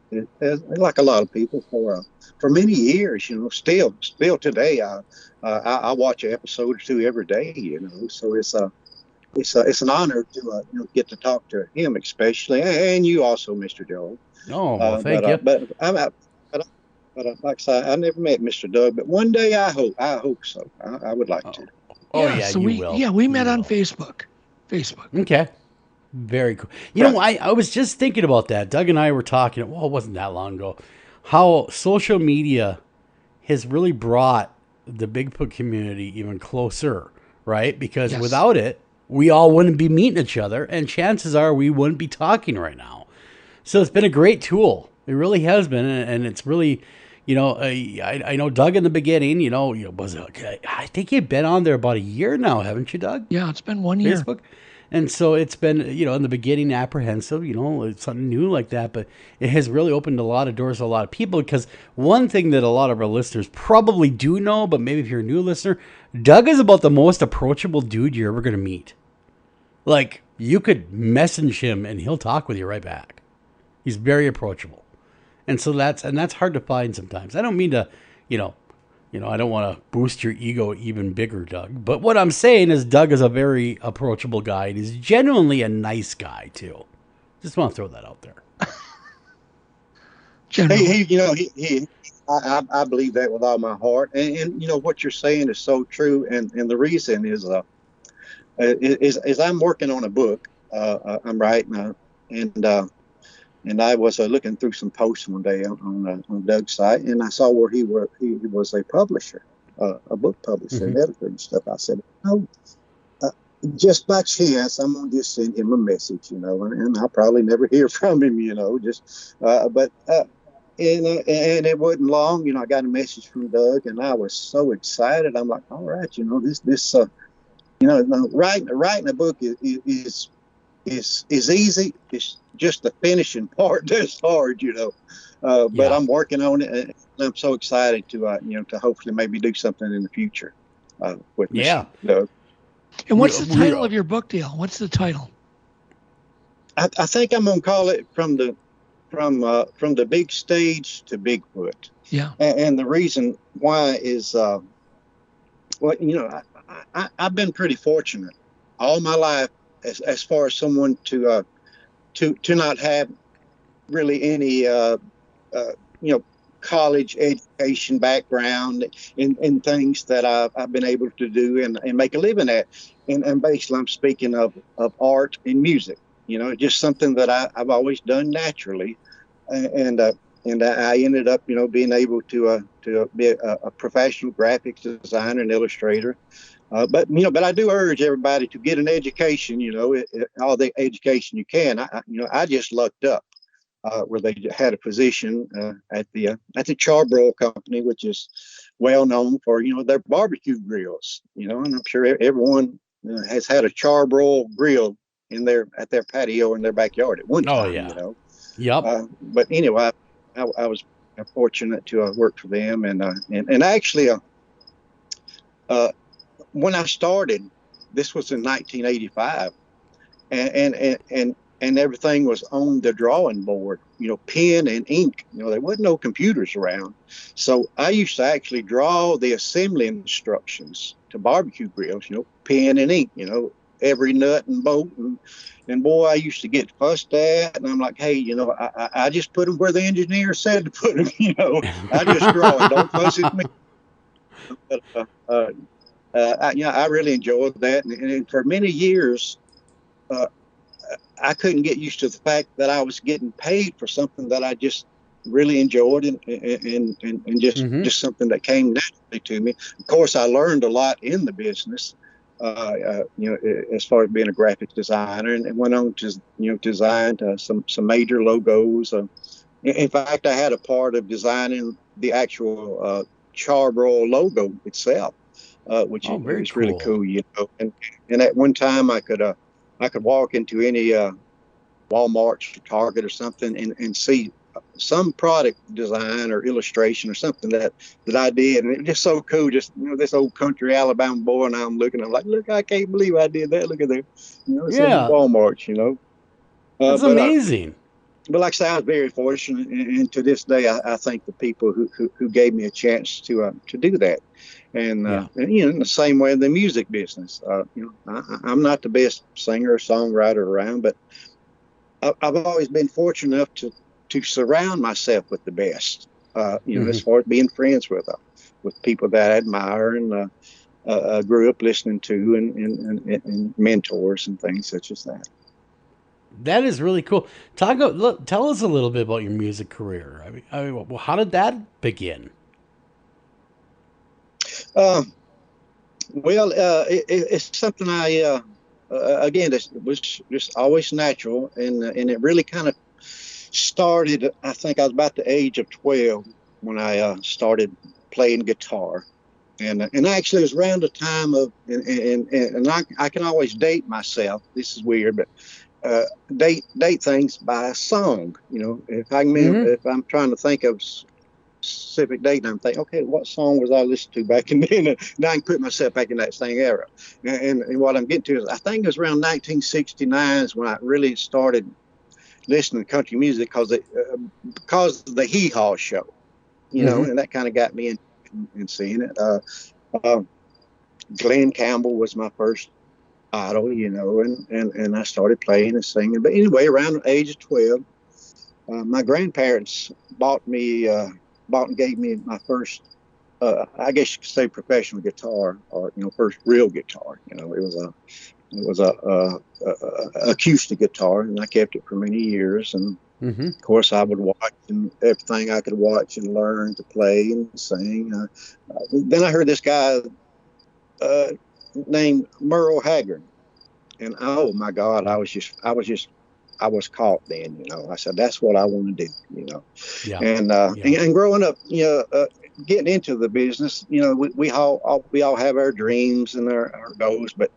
Like a lot of people for many years. Still today, I watch an episode or two every day. So it's an honor to get to talk to him, especially, and you also, Mr. Joel. Oh, thank you. But like I said, I never met Mr. Doug, but one day I hope so. I would like to. Oh, yeah, so you will. Yeah, we met on Facebook. Okay. Very cool. I was just thinking about that. Doug and I were talking, it wasn't that long ago, how social media has really brought the Bigfoot community even closer, right? Because without it, we all wouldn't be meeting each other, and chances are we wouldn't be talking right now. So it's been a great tool. It really has been, and it's really... I know Doug in the beginning, I think you've been on there about a year now, haven't you, Doug? Yeah, it's been 1 year. Facebook. And so it's been, in the beginning apprehensive, it's something new like that, but it has really opened a lot of doors to a lot of people, because one thing that a lot of our listeners probably do know, but maybe if you're a new listener, Doug is about the most approachable dude you're ever going to meet. Like, you could message him and he'll talk with you right back. He's very approachable. And so that's hard to find sometimes. I don't mean to, I don't want to boost your ego even bigger, Doug. But what I'm saying is Doug is a very approachable guy. And he's genuinely a nice guy, too. Just want to throw that out there. I believe that with all my heart. And what you're saying is so true. And the reason is I'm working on a book. I'm writing, and I was looking through some posts one day on Doug's site, and I saw where he was a publisher, a book publisher, and editor and stuff. I said, just by chance, I'm gonna just send him a message, and I'll probably never hear from him, but and it wasn't long, I got a message from Doug, and I was so excited. I'm like, all right, this writing a book is is easy. It's just the finishing part that's hard, but I'm working on it, and I'm so excited to to hopefully maybe do something in the future with yeah. And what's the title of your book, Dale? What's the title? I think I'm gonna call it from the big stage to Bigfoot. Yeah. And the reason why is, I've been pretty fortunate all my life as far as someone to not have really any college education background in things that I've been able to do and make a living at. And basically I'm speaking of art and music, just something that I've always done naturally. And I ended up, being able to be a professional graphics designer and illustrator. But I do urge everybody to get an education, all the education you can. I just lucked up where they had a position at the Charbroil Company, which is well known for, their barbecue grills, and I'm sure everyone has had a Charbroil grill at their patio in their backyard at one time. Oh, yeah. Yep. But anyway, I was fortunate to work for them, and actually, when I started, this was in 1985, and everything was on the drawing board, pen and ink. There wasn't no computers around, so I used to actually draw the assembly instructions to barbecue grills, pen and ink, every nut and bolt, and boy, I used to get fussed at, and I'm like, hey, I just put them where the engineer said to put them, I just draw it, don't fuss at me. But, I really enjoyed that, and for many years, I couldn't get used to the fact that I was getting paid for something that I just really enjoyed and just something that came naturally to me. Of course, I learned a lot in the business. As far as being a graphic designer, and went on to, design some major logos. In fact, I had a part of designing the actual Charbroil logo itself, which is really cool, And at one time, I could walk into any Walmart or Target or something and see some product design or illustration or something that I did, and it was just so cool. Just this old country Alabama boy, and I'm like, look, I can't believe I did that. Look at that, it's in Walmart, That's amazing. But like I say, I was very fortunate, and to this day, I thank the people who gave me a chance to do that. And in the same way in the music business, I'm not the best singer or songwriter around, but I've always been fortunate enough to surround myself with the best, as far as being friends with people that I admire and grew up listening to, and mentors and things such as that. That is really cool. Tell us a little bit about your music career. I mean, how did that begin? It's something again, it was just always natural, and it really kind of started. I think I was about the age of 12 when I started playing guitar, and actually it was around the time of, and I can always date myself. This is weird, but date things by a song. If I can, if I'm trying to think of specific date, and I'm thinking, okay, what song was I listening to back in then? Now I can put myself back in that same era. And what I'm getting to is, I think it was around 1969 is when I really started listening to country music because of the Hee Haw show, and that kind of got me in seeing it. Glenn Campbell was my first idol, and I started playing and singing. But anyway, around the age of 12, my grandparents bought and gave me my first, I guess you could say, professional guitar, or first real guitar. It was a acoustic guitar, and I kept it for many years. And of course, I would watch and everything I could watch and learn to play and sing. Then I heard this guy named Merle Haggard, and oh my God, I was caught then. I said, that's what I want to do. And growing up, getting into the business, we all have our dreams and our goals, but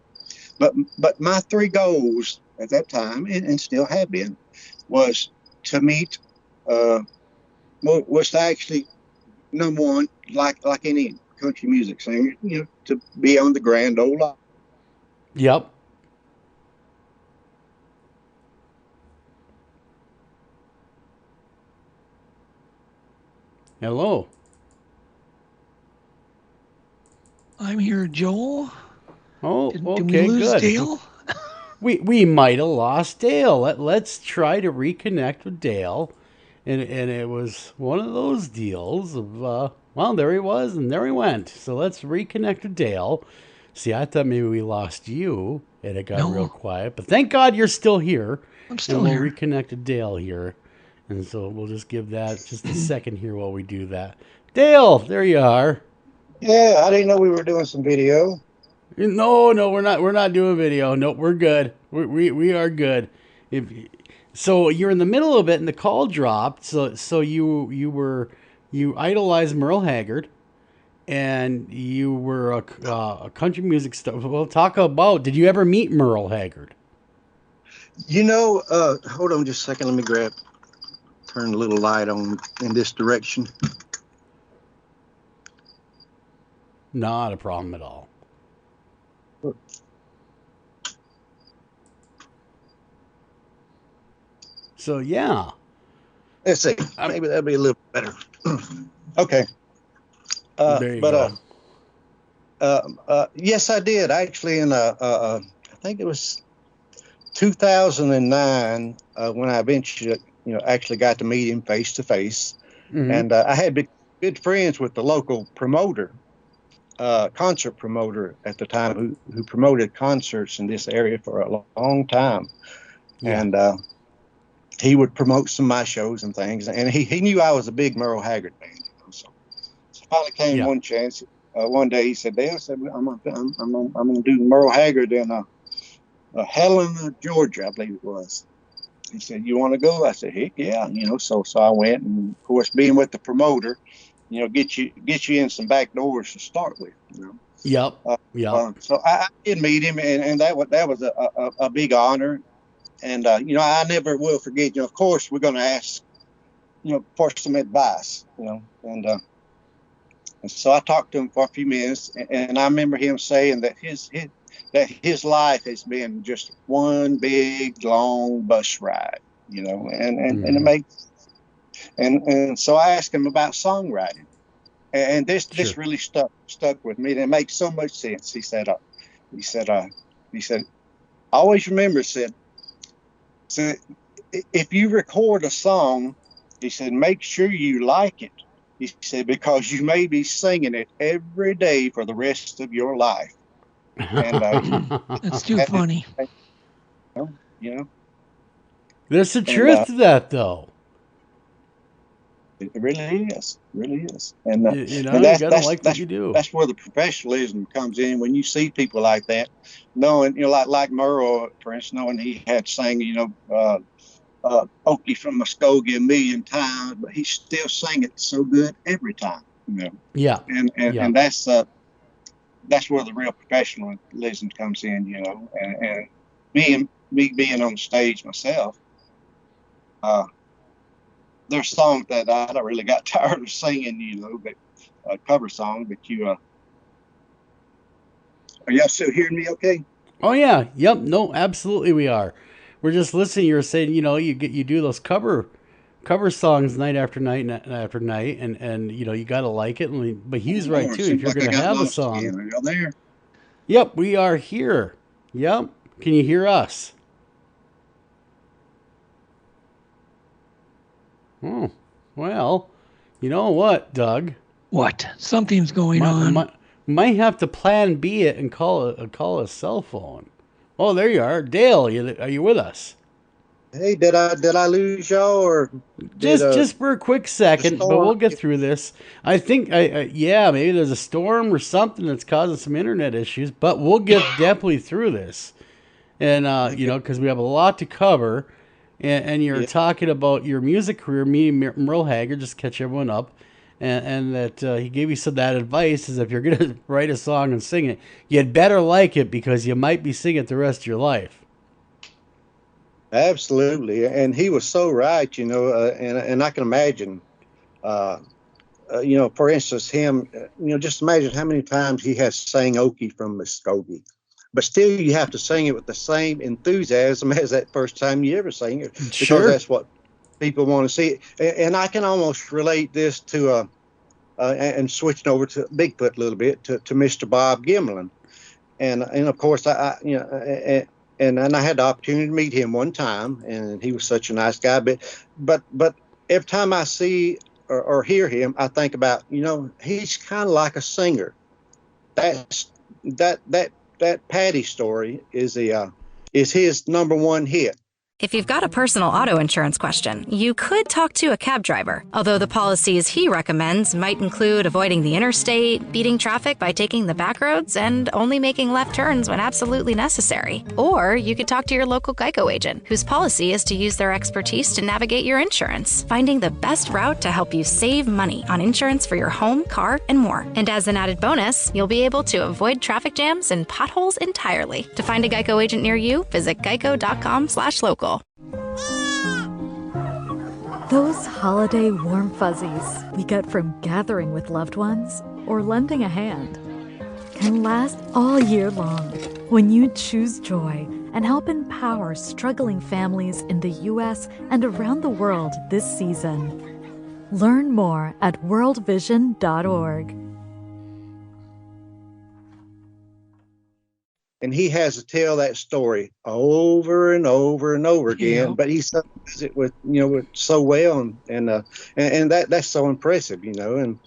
but my three goals at that time, and still have been, was to meet, was to actually, number one, like any country music singer, to be on the Grand Ole Opry. Yep. Hello. I'm here, Joel. Oh, did okay, we lose good. Dale? We might have lost Dale. Let's try to reconnect with Dale. And it was one of those deals of, well, there he was and there he went. So let's reconnect with Dale. See, I thought maybe we lost you and it got real quiet. But thank God you're still here. I'm still here. We'll reconnect to Dale here. And so we'll just give that just a second here while we do that. Dale, there you are. Yeah, I didn't know we were doing some video. No, we're not. We're not doing video. No, we're good. We are good. So you're in the middle of it, and the call dropped. So you idolized Merle Haggard, and you were a country music star. Well, talk about. Did you ever meet Merle Haggard? Hold on just a second. Let me turn a little light on in this direction. Not a problem at all. So yeah, let's see. Maybe that'll be a little better. Okay. There you go. Yes, I did actually. In I think it was 2009 when I eventually, actually got to meet him face to face, and I had good friends with the local promoter. Concert promoter at the time who promoted concerts in this area for a long time. Yeah. And he would promote some of my shows and things. And he knew I was a big Merle Haggard fan. So finally came one chance. One day he said, Dale, I'm gonna do Merle Haggard in Helena, Georgia, I believe it was. He said, you want to go? I said, heck yeah. So I went, and of course being with the promoter, get you in some back doors to start with. Yep. So I did meet him, and that was a big honor. And I never will forget. Of course, we're going to ask, for some advice. And so I talked to him for a few minutes, and I remember him saying that his life has been just one big long bus ride. And it makes. And so I asked him about songwriting, and this really stuck with me. And it makes so much sense. He said, always remember, said, if you record a song, he said, make sure you like it. He said, because you may be singing it every day for the rest of your life. And that's too funny. There's some truth to that, though. It really is. And you gotta like what you do. That's where the professionalism comes in. When you see people like that, knowing, like Merle, for instance, knowing he had sang, Okie from Muskogee a million times, but he still sang it so good every time. Yeah. And that's where the real professionalism comes in. And me being on stage myself. There's songs that I really got tired of singing, but cover song. But are y'all still hearing me? Okay. Oh yeah, yep. No, absolutely we are. We're just listening. You're saying, you do those cover songs night after night after night, and you got to like it. But he's right too. If you're going to have a song, are y'all there? Yep, we are here. Yep. Can you hear us? Oh, well, you know what, Doug? What? Something's going on. Might have to plan B it and call a cell phone. Oh, there you are, Dale. Are you with us? Hey, did I lose y'all or just for a quick second? But we'll get through this. I think maybe there's a storm or something that's causing some internet issues, but we'll get definitely through this. And because we have a lot to cover. And you're talking about your music career, meeting Merle Haggard, just to catch everyone up. and that he gave you that advice is if you're going to write a song and sing it, you'd better like it because you might be singing it the rest of your life. Absolutely, and he was so right, and I can imagine, for instance, him, just imagine how many times he has sang Okie from Muskogee. But still, you have to sing it with the same enthusiasm as that first time you ever sang it, because that's what people want to see. And I can almost relate this to, and switching over to Bigfoot a little bit, to Mr. Bob Gimlin. And of course, I had the opportunity to meet him one time, and he was such a nice guy. But every time I see or hear him, I think about, he's kind of like a singer. That Patty story is his number one hit. If you've got a personal auto insurance question, you could talk to a cab driver, although the policies he recommends might include avoiding the interstate, beating traffic by taking the back roads, and only making left turns when absolutely necessary. Or you could talk to your local Geico agent, whose policy is to use their expertise to navigate your insurance, finding the best route to help you save money on insurance for your home, car, and more. And as an added bonus, you'll be able to avoid traffic jams and potholes entirely. To find a Geico agent near you, visit geico.com/local. Those holiday warm fuzzies we get from gathering with loved ones or lending a hand can last all year long when you choose joy and help empower struggling families in the U.S. and around the world this season. Learn more at worldvision.org. And he has to tell that story over and over and over again, but he does it with so well, and that's so impressive, and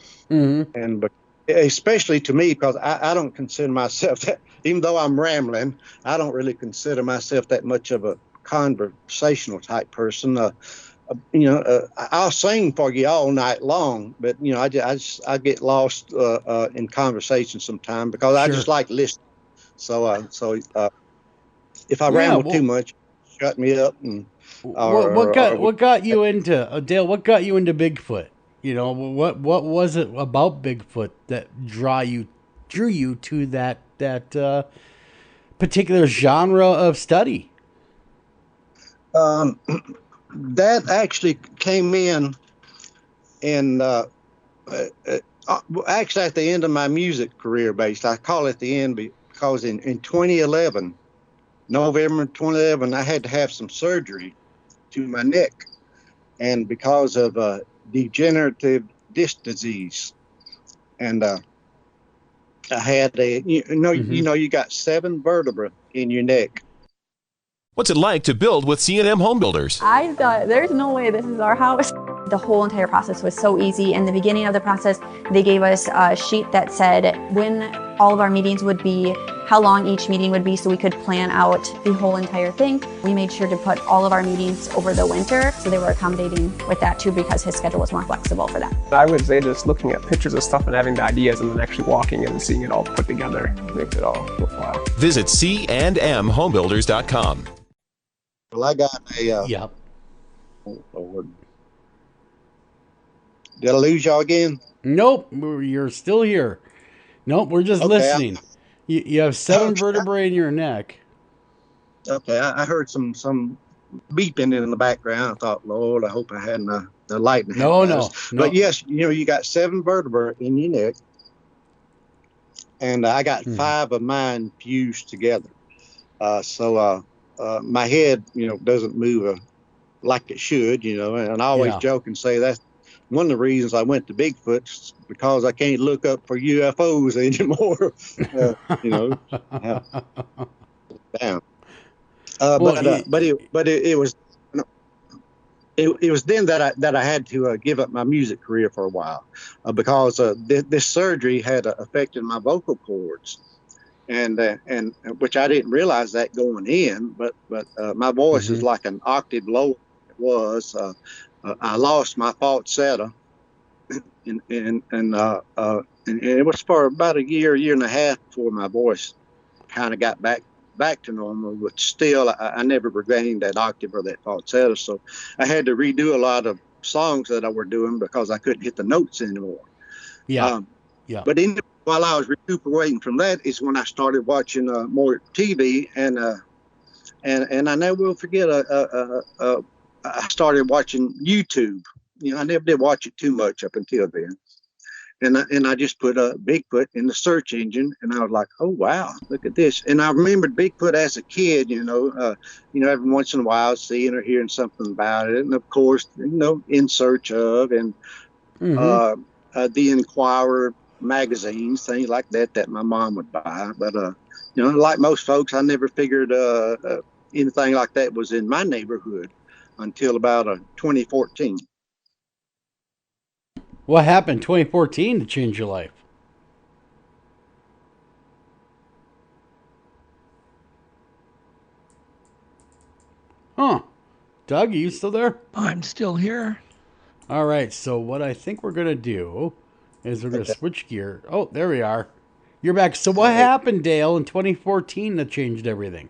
but especially to me, because I don't consider myself that, even though I'm rambling, I don't really consider myself that much of a conversational type person. I'll sing for you all night long, but I get lost in conversation sometimes because I just like listening. So if I ramble too much, shut me up. And what got you into Dale? What got you into Bigfoot? What was it about Bigfoot that drew you to that particular genre of study? That actually came in, and actually at the end of my music career, I call it the end because in 2011, November 2011, I had to have some surgery to my neck, and because of degenerative disc disease, and I had you got 7 vertebrae in your neck. What's it like to build with C&M Home Builders? I thought, there's no way this is our house. The whole entire process was so easy. In the beginning of the process, they gave us a sheet that said when all of our meetings would be, how long each meeting would be, so we could plan out the whole entire thing. We made sure to put all of our meetings over the winter, so they were accommodating with that too, because his schedule was more flexible for that. I would say just looking at pictures of stuff and having the ideas and then actually walking and seeing it all put together makes it all worthwhile. Visit candmhomebuilders.com. Well, I got a... Yep. Oh, Lord. Did I lose y'all again? Nope, you're still here. Nope, we're just listening. You have 7 vertebrae in your neck. Okay, I heard some beeping in the background. I thought, Lord, I hope I hadn't the lightning. No. But yes, you got 7 vertebrae in your neck, and I got 5 of mine fused together. So my head, doesn't move like it should, and I always joke and say that's one of the reasons I went to Bigfoot, because I can't look up for UFOs anymore. Down. But it was then that I had to give up my music career for a while, because this surgery had affected my vocal cords, and which I didn't realize that going in, but my voice is like an octave low. It was. I lost my falsetto, and it was for about a year and a half before my voice kind of got back to normal. But still, I never regained that octave or that falsetto, so I had to redo a lot of songs that I were doing because I couldn't hit the notes anymore. Yeah. But while I was recuperating from that is when I started watching more TV, and I never will forget. I started watching YouTube. I never did watch it too much up until then. And I just put Bigfoot in the search engine, and I was like, oh wow, look at this. And I remembered Bigfoot as a kid, every once in a while seeing or hearing something about it, and of course, In Search Of, and the Inquirer magazines, things like that my mom would buy. But like most folks, I never figured anything like that was in my neighborhood until about 2014. What happened 2014 to change your life? Huh. Doug, are you still there? I'm still here. All right, so what I think we're going to do is we're going to switch gear. Oh, there we are. You're back. So what happened, Dale, in 2014 that changed everything?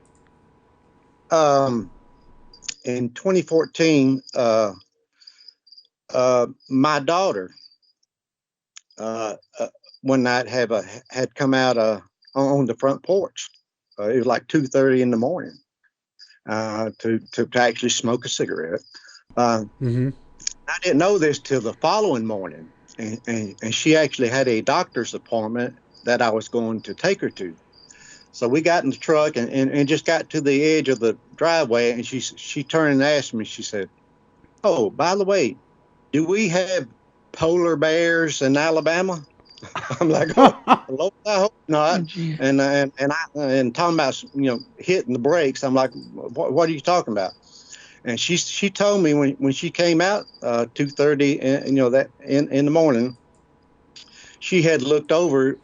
In 2014, my daughter one night had come out on the front porch. It was like 2:30 in the morning to actually smoke a cigarette. I didn't know this till the following morning, and she actually had a doctor's appointment that I was going to take her to. So we got in the truck and just got to the edge of the driveway, and she turned and asked me, she said, "Oh, by the way, do we have polar bears in Alabama?" I'm like, "Oh, Lord, I hope not." And talking about hitting the brakes, I'm like, "What are you talking about?" And she told me when she came out 2:30, that in the morning, she had looked over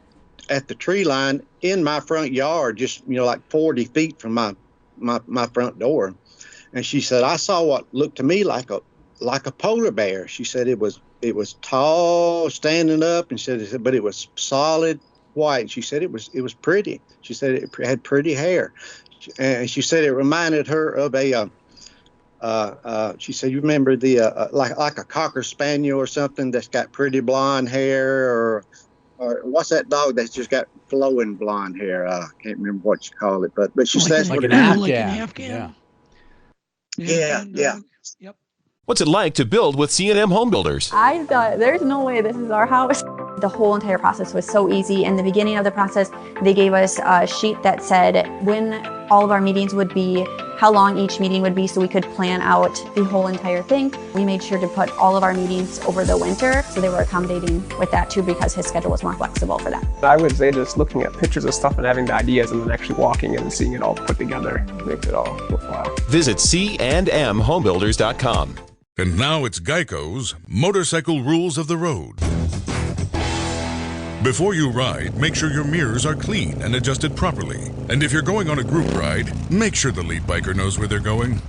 at the tree line in my front yard, just like 40 feet from my front door, and she said, "I saw what looked to me like a polar bear." She said it was tall, standing up, and said, but it was solid white. She said it was pretty. She said it had pretty hair, and she said it reminded her of a. She said, "You remember the like a Cocker Spaniel or something that's got pretty blonde hair, or what's that dog that's just got flowing blonde hair? I can't remember what you call it, but she said that's like what an it is." Afghan. Yeah. Yep. What's it like to build with C&M Home Builders? I thought, there's no way this is our house. The whole entire process was so easy. In the beginning of the process, they gave us a sheet that said when all of our meetings would be, how long each meeting would be, so we could plan out the whole entire thing. We made sure to put all of our meetings over the winter, so they were accommodating with that too, because his schedule was more flexible for that. I would say just looking at pictures of stuff and having the ideas, and then actually walking in and seeing it all put together makes it all worthwhile. Visit candmhomebuilders.com. And now it's Geico's Motorcycle Rules of the Road. Before you ride, make sure your mirrors are clean and adjusted properly. And if you're going on a group ride, make sure the lead biker knows where they're going.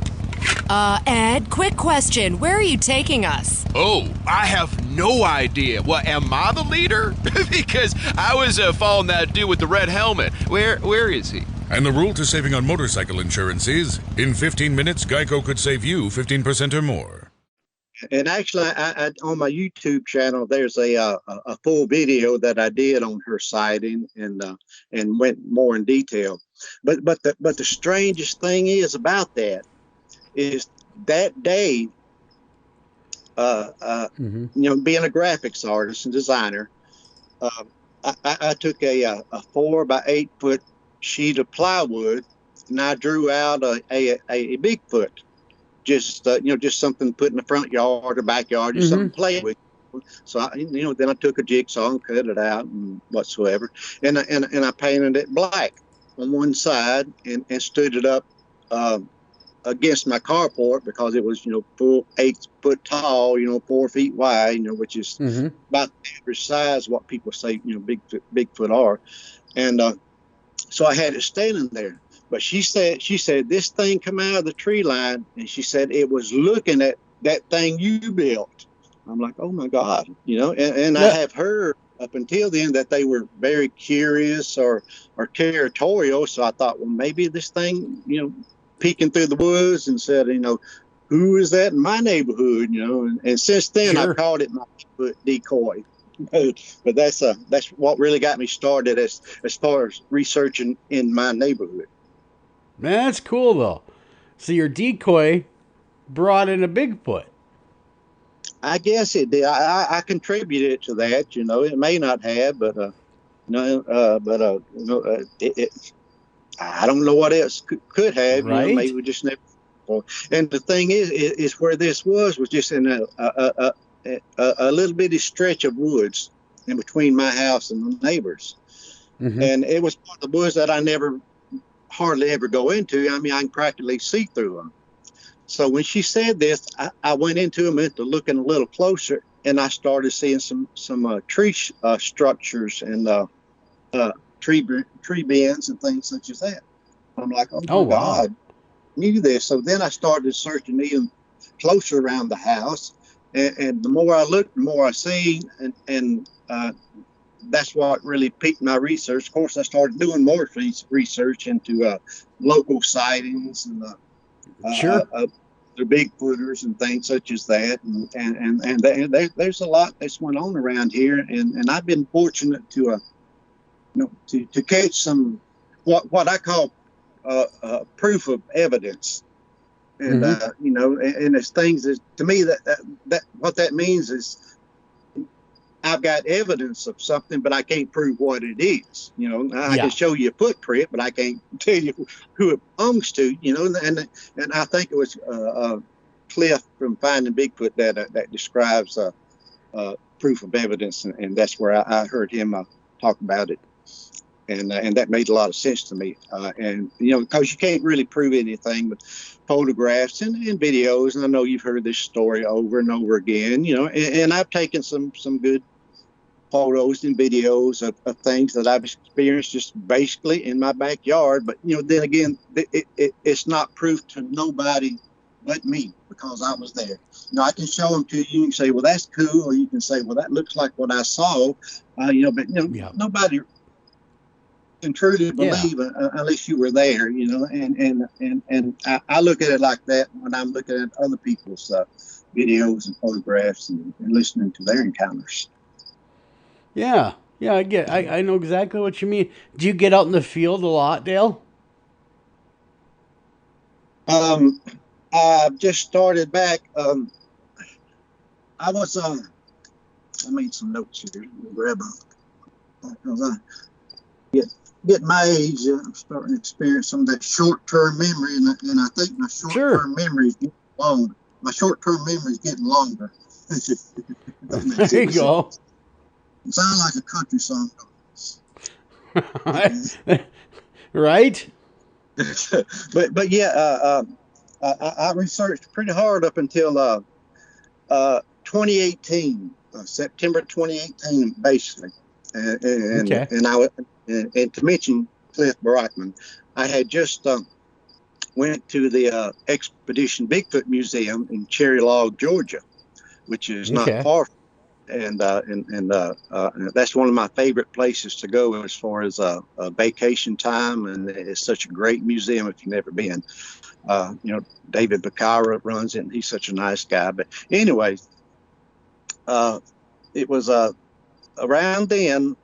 Ed, quick question. Where are you taking us? Oh, I have no idea. Well, am I the leader? Because I was following that dude with the red helmet. Where is he? And the rule to saving on motorcycle insurance is, in 15 minutes, Geico could save you 15% or more. And actually, I on my YouTube channel, there's a full video that I did on her sighting and went more in detail. But the strangest thing is about that is that day, being a graphics artist and designer, I took a 4 by 8 foot sheet of plywood, and I drew out a Bigfoot. Just something to put in the front yard or backyard, just something to play with. So then I took a jigsaw and cut it out and whatsoever, and I painted it black on one side and stood it up against my carport, because it was full 8 foot tall, 4 feet wide, which is about the average size what people say Bigfoot are, and so I had it standing there. But she said this thing come out of the tree line, and she said it was looking at that thing you built. I'm like, oh my God, and I have heard up until then that they were very curious or territorial. So I thought, well, maybe this thing, peeking through the woods and said, who is that in my neighborhood? You know, and since then Sure. I called it my Bigfoot decoy. But that's what really got me started as far as researching in my neighborhood. Man, that's cool though. So your decoy brought in a Bigfoot. I guess it did. I contributed to that. You know, it may not have, but I don't know what else could have. Right. You know, maybe we just never. And the thing is where this was just in a little bitty stretch of woods in between my house and the neighbors. Mm-hmm. And it was part of the woods that I never hardly ever go into. I mean, I can practically see through them. So when she said this, I went into them into looking a little closer, and I started seeing some tree structures and tree bends and things such as that. I'm like, oh my God, I knew this. So then I started searching even closer around the house, and the more I looked, the more I seen, and that's what really piqued my research. Of course, I started doing more research into local sightings and sure. The Bigfooters and things such as that, and there's a lot that's went on around here, and I've been fortunate to catch some what I call proof of evidence, and and it's things that to me that what that means is I've got evidence of something, but I can't prove what it is. You know, I can show you a footprint, but I can't tell you who it belongs to. You know, and I think it was Cliff from Finding Bigfoot that describes proof of evidence, and that's where I heard him talk about it, and that made a lot of sense to me. And you know, because you can't really prove anything with photographs and videos, and I know you've heard this story over and over again. You know, and I've taken some good photos and videos of things that I've experienced just basically in my backyard. But, you know, then again, it's not proof to nobody but me because I was there. You know, I can show them to you. You can say, well, that's cool. Or you can say, well, that looks like what I saw. But, nobody can truly believe unless you were there, you know. And I look at it like that when I'm looking at other people's videos and photographs and listening to their encounters. Yeah, I know exactly what you mean. Do you get out in the field a lot, Dale? I've just started back. I was I made some notes here. Grab them because I get my age. I'm starting to experience some of that short-term memory, and I think my short-term memory is getting longer. My short-term memory is getting longer. There you go. It sounds like a country song. Right? but yeah, I researched pretty hard up until 2018, September 2018, basically. And to mention Cliff Brockman, I had just went to the Expedition Bigfoot Museum in Cherry Log, Georgia, which is not far from. And that's one of my favorite places to go as far as a vacation time, and it's such a great museum if you've never been. You know, David Bacara runs it, and he's such a nice guy. But anyway, it was around then,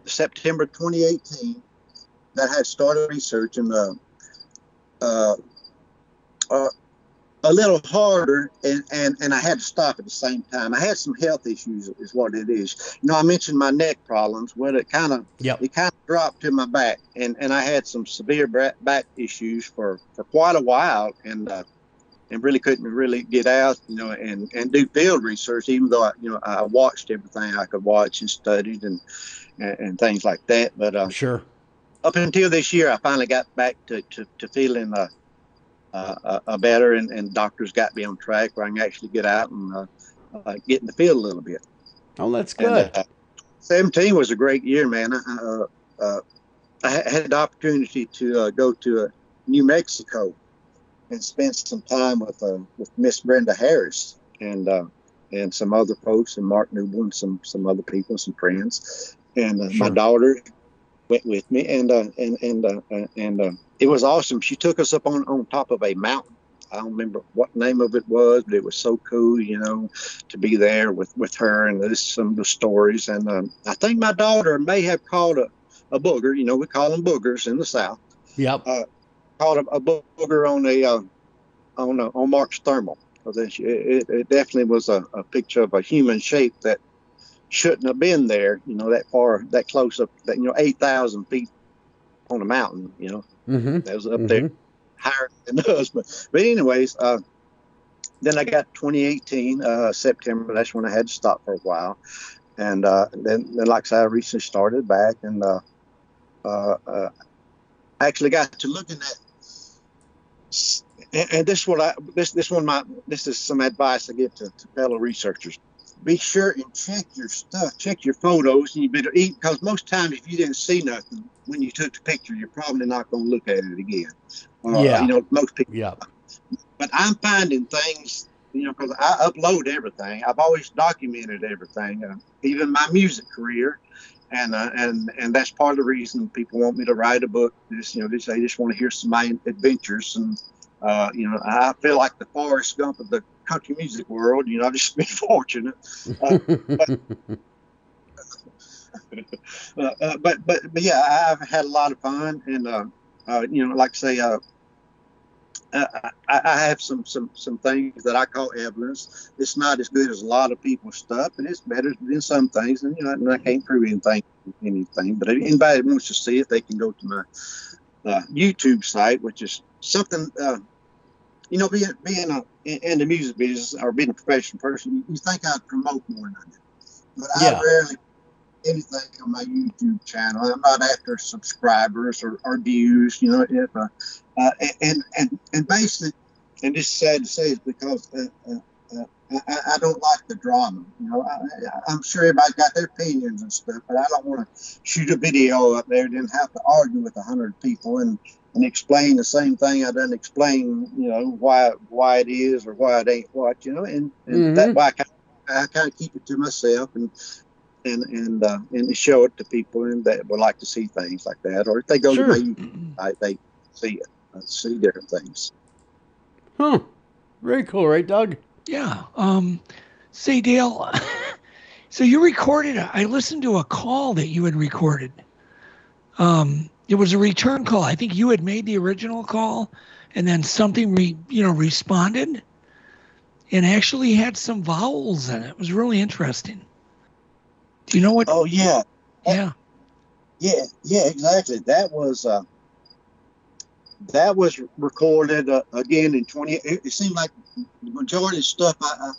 September 2018, that I had started researching a little harder, and I had to stop at the same time. I had some health issues, is what it is. You know, I mentioned my neck problems. Well, it kind of dropped to my back, and I had some severe back issues for quite a while, and really couldn't really get out, you know, and do field research, even though I watched everything I could watch and studied and things like that. But up until this year, I finally got back to feeling better, and doctors got me on track where I can actually get out and get in the field a little bit. Oh, that's good. 17 was a great year, man. I had the opportunity to go to New Mexico and spend some time with Miss Brenda Harris and some other folks, and Mark Newell and some other people, some friends, and my daughter went with me, and it was awesome. She took us up on top of a mountain. I don't remember what name of it was, but it was so cool, you know, to be there with her and this some of the stories. And I think my daughter may have caught a booger. You know, we call them boogers in the South. Yep. Caught a booger on Mark's thermal. It definitely was a picture of a human shape that shouldn't have been there. You know, that far, that close up, that 8,000 feet on a mountain. You know, that was up there. Higher than us, but anyways, then I got 2018 September. That's when I had to stop for a while, and then like I said, I recently started back, and actually got to looking at. And this is some advice I give to fellow researchers. Be sure and check your stuff, check your photos, and you better eat, because most times if you didn't see nothing when you took the picture, you're probably not going to look at it again. You know, most people. Yeah. But I'm finding things, you know, because I upload everything. I've always documented everything, even my music career, and that's part of the reason people want me to write a book. They just want to hear some of my adventures, and you know, I feel like the Forrest Gump of the country music world. You know, I've just been fortunate. But yeah, I've had a lot of fun, and you know, like I say, I have some things that I call evidence. It's not as good as a lot of people's stuff, and it's better than some things. And you know, and I can't prove anything. But if anybody wants to see it, they can go to my YouTube site, which is something. You know, being in the music business or being a professional person, you think I'd promote more than I do. But I rarely do anything on my YouTube channel. I'm not after subscribers or views. You know, if and basically, and this is sad to say, is because I don't like the drama. You know, I'm sure everybody got their opinions and stuff, but I don't want to shoot a video up there and then have to argue with 100 people and explain the same thing I done explain, you know, why it is or why it ain't what, you know, and that why I kind of keep it to myself and show it to people and that would like to see things like that, or if they go to my YouTube site, they see it, see different things. Huh. Very cool, right, Doug? Yeah. Say, Dale, so you recorded, I listened to a call that you had recorded. It was a return call. I think you had made the original call, and then something responded, and actually had some vowels in it. It was really interesting. Do you know what? Oh yeah. Yeah. Yeah, exactly. That was recorded again in 20. It seemed like the majority of stuff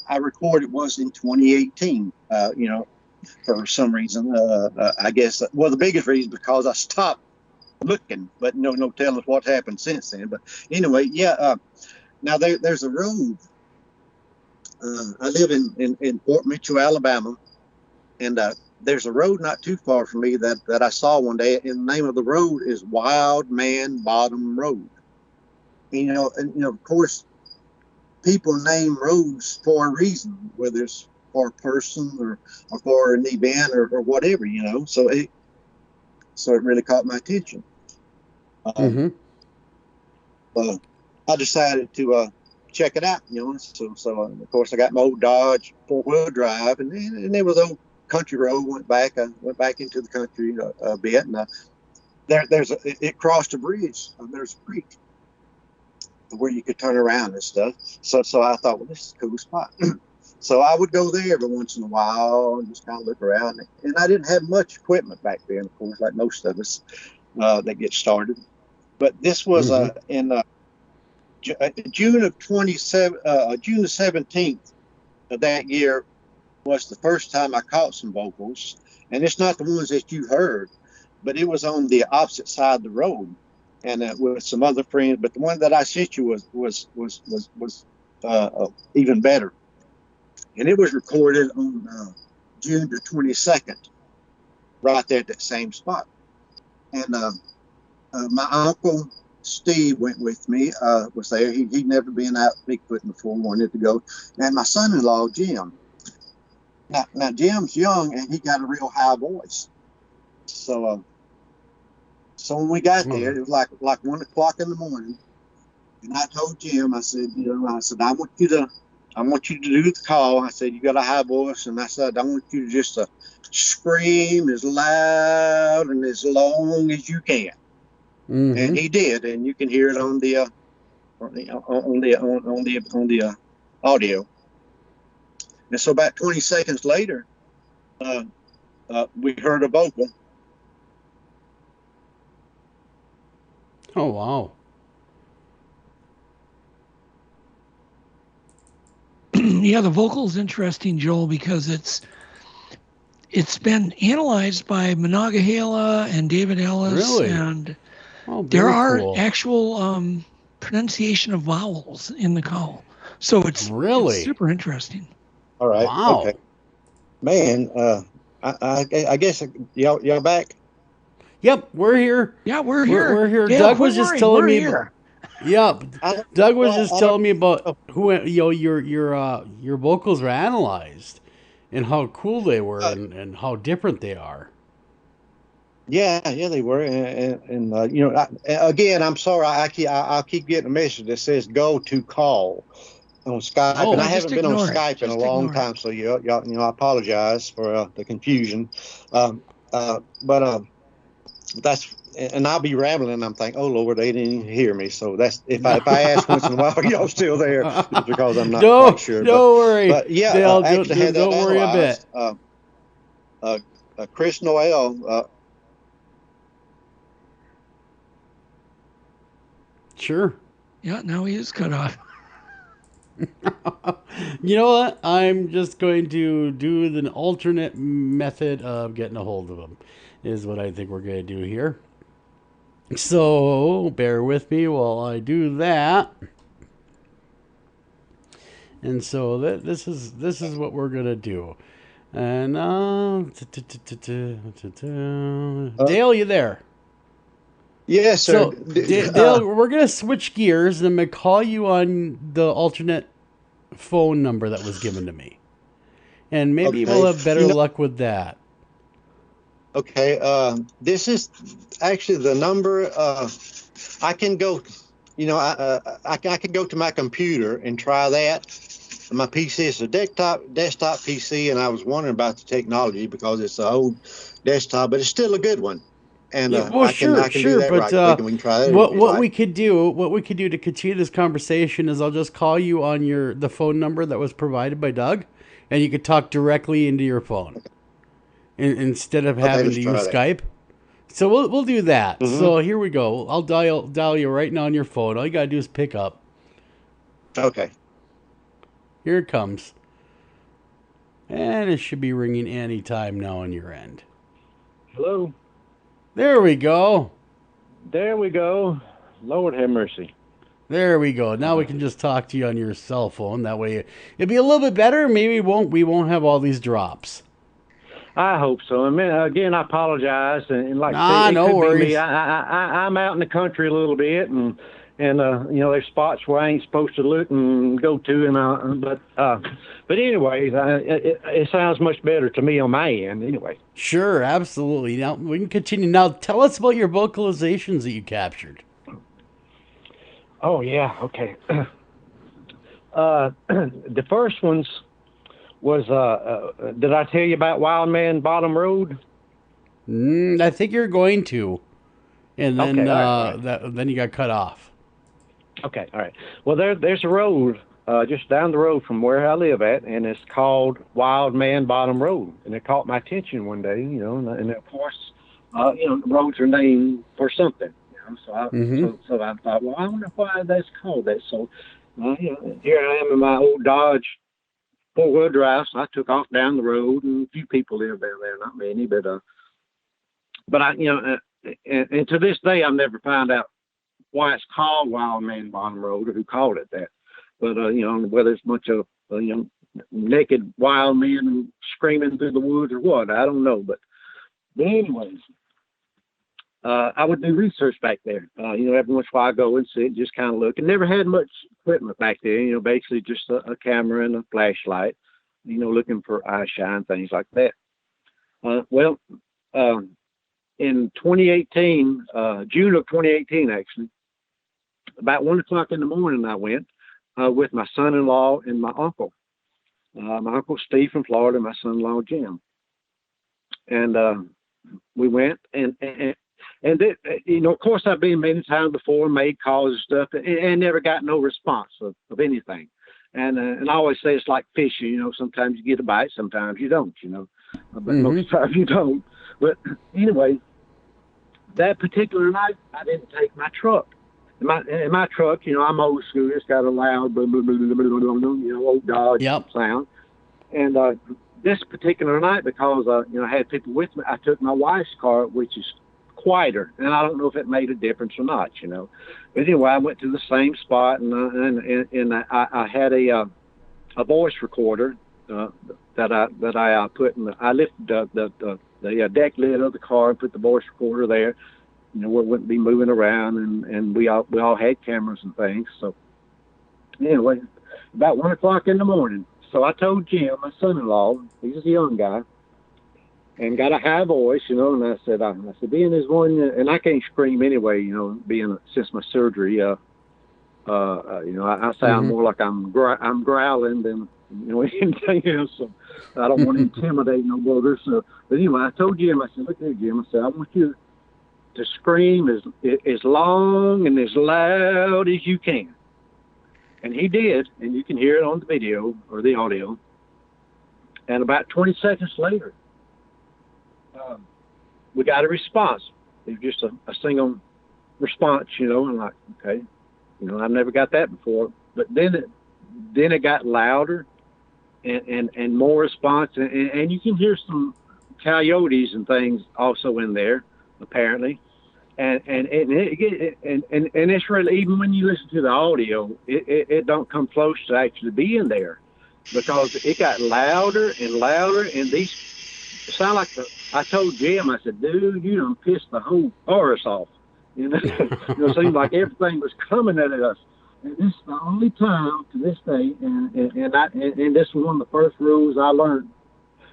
I recorded was in 2018. You know, for some reason, I guess. Well, the biggest reason because I stopped looking, but no telling us what happened since then. But anyway, yeah. Now there's a road. I live in Fort Mitchell, Alabama, and there's a road not too far from me that I saw one day, and the name of the road is Wild Man Bottom Road. You know, and of course, people name roads for a reason, whether it's for a person or for an event or whatever, you know. So it really caught my attention. I decided to check it out, you know. So of course I got my old Dodge 4-wheel drive, and there was a country road. Went back into the country a bit, and it crossed a bridge. There's a creek where you could turn around and stuff. So I thought, well, this is a cool spot. So I would go there every once in a while and just kind of look around. And I didn't have much equipment back then, of course, like most of us that get started. But this was in June the 17th of that year was the first time I caught some vocals. And it's not the ones that you heard, but it was on the opposite side of the road, and with some other friends. But the one that I sent you was even better, and it was recorded on June the 22nd, right there at that same spot. And my uncle Steve went with me. Was there? He'd never been out Bigfoot before, wanted to go, and my son-in-law Jim. Now Jim's young and he got a real high voice. So when we got there, it was like 1 o'clock in the morning, And I told Jim, I said, I want you to do the call. I said, you got a high voice, and I said, I want you to just scream as loud and as long as you can. Mm-hmm. And he did, and you can hear it on the audio. And so about 20 seconds later, we heard a vocal. Oh, wow. Yeah, the vocal's interesting, Joel, because it's been analyzed by Monongahela and David Ellis. Really? And there are cool. actual pronunciation of vowels in the call. So it's super interesting. All right. Wow. Okay. Man, I guess y'all back? Yep, we're here. Yeah, we're here. We're here. Yeah, Doug was just telling me. Yep. Doug was just telling me about your vocals were analyzed and how cool they were and how different they are. Yeah, they were, and again, I'm sorry, I'll keep getting a message that says "go to call" on Skype, and I haven't been on Skype in a long time, so I apologize for the confusion, but that's. And I'll be rambling, and I'm thinking, oh, Lord, they didn't even hear me. So that's if I ask once in a while, y'all still there, it's because I'm not quite sure. Don't worry. But yeah, don't worry a bit. Chris Noel. Sure. Yeah, now he is cut off. You know what? I'm just going to do the alternate method of getting a hold of him, is what I think we're going to do here. So bear with me while I do that. And so this is what we're gonna do. And Dale, you there? Yes, sir. So Dale, we're gonna switch gears, and I'm gonna call you on the alternate phone number that was given to me, and maybe we'll have better luck with that. Okay, this is actually the number. I can go, I can go to my computer and try that. My PC is a desktop PC, and I was wondering about the technology because it's an old desktop, but it's still a good one. And I can do that right quick, and we can try that. What we could do to continue this conversation is I'll just call you on the phone number that was provided by Doug, and you could talk directly into your phone. Instead of having to use Skype. So we'll do that. Mm-hmm. So here we go. I'll dial you right now on your phone. All you gotta do is pick up. Okay. Here it comes. And it should be ringing any time now on your end. Hello. There we go. There we go. Lord have mercy. There we go. Now we can just talk to you on your cell phone. That way it'll be a little bit better. Maybe we won't have all these drops. I hope so. And again, I apologize. And like I said, no worries. I'm out in the country a little bit, and there's spots where I ain't supposed to look and go to, but anyways, it sounds much better to me on my end. Anyway. Sure, absolutely. Now we can continue. Now tell us about your vocalizations that you captured. Oh yeah, okay. The first ones was did I tell you about Wild Man Bottom Road? I think you're going to, and then okay, then you got cut off. Okay, all right. Well, there's a road just down the road from where I live at, and it's called Wild Man Bottom Road, and it caught my attention one day, and of course, the roads are named for something, So I thought, well, I wonder why that's called that. So, here I am in my old Dodge four-wheel drive, so I took off down the road, and a few people live down there, not many, but I, and to this day, I've never found out why it's called Wild Man Bottom Road or who called it that. But whether it's a bunch of naked wild men screaming through the woods or what, I don't know. But anyways, I would do research back there. Every once in a while I go and sit, just kind of look. And never had much equipment back there. Basically just a camera and a flashlight. Looking for eye shine, things like that. In 2018, June of 2018, actually, about 1 o'clock in the morning, I went with my son-in-law and my uncle. My uncle Steve from Florida, and my son-in-law Jim. And we went, and it, of course, I've been many times before, made calls and stuff, and never got no response of anything. And I always say it's like fishing, sometimes you get a bite, sometimes you don't, but most times you don't. But anyway, that particular night, I didn't take my truck. In my truck, I'm old school. It's got a loud, old Dodge sound. And this particular night, because I had people with me, I took my wife's car, which is quieter, and I don't know if it made a difference or not. But anyway, I went to the same spot, and I had a voice recorder that I put in. I lifted the deck lid of the car and put the voice recorder there. Where it wouldn't be moving around, and we all had cameras and things. So anyway, about 1 o'clock in the morning. So I told Jim, my son-in-law, he's a young guy, and got a high voice, and I said, being this one, and I can't scream anyway, since my surgery, I sound more like I'm growling than anything else. So I don't want to intimidate no brother. So, but anyway, I told Jim, I said, look here, Jim, I said, I want you to scream as long and as loud as you can. And he did, and you can hear it on the video or the audio. And about 20 seconds later, we got a response. It was just a single response, and like, okay, I've never got that before. But then it got louder and more response, and you can hear some coyotes and things also in there, apparently. And it's really, even when you listen to the audio, it don't come close to actually being there, because it got louder and louder, and these sound like I told Jim, I said, dude, you done pissed the whole forest off. It seemed like everything was coming at us. And this is the only time to this day, and this was one of the first rules I learned,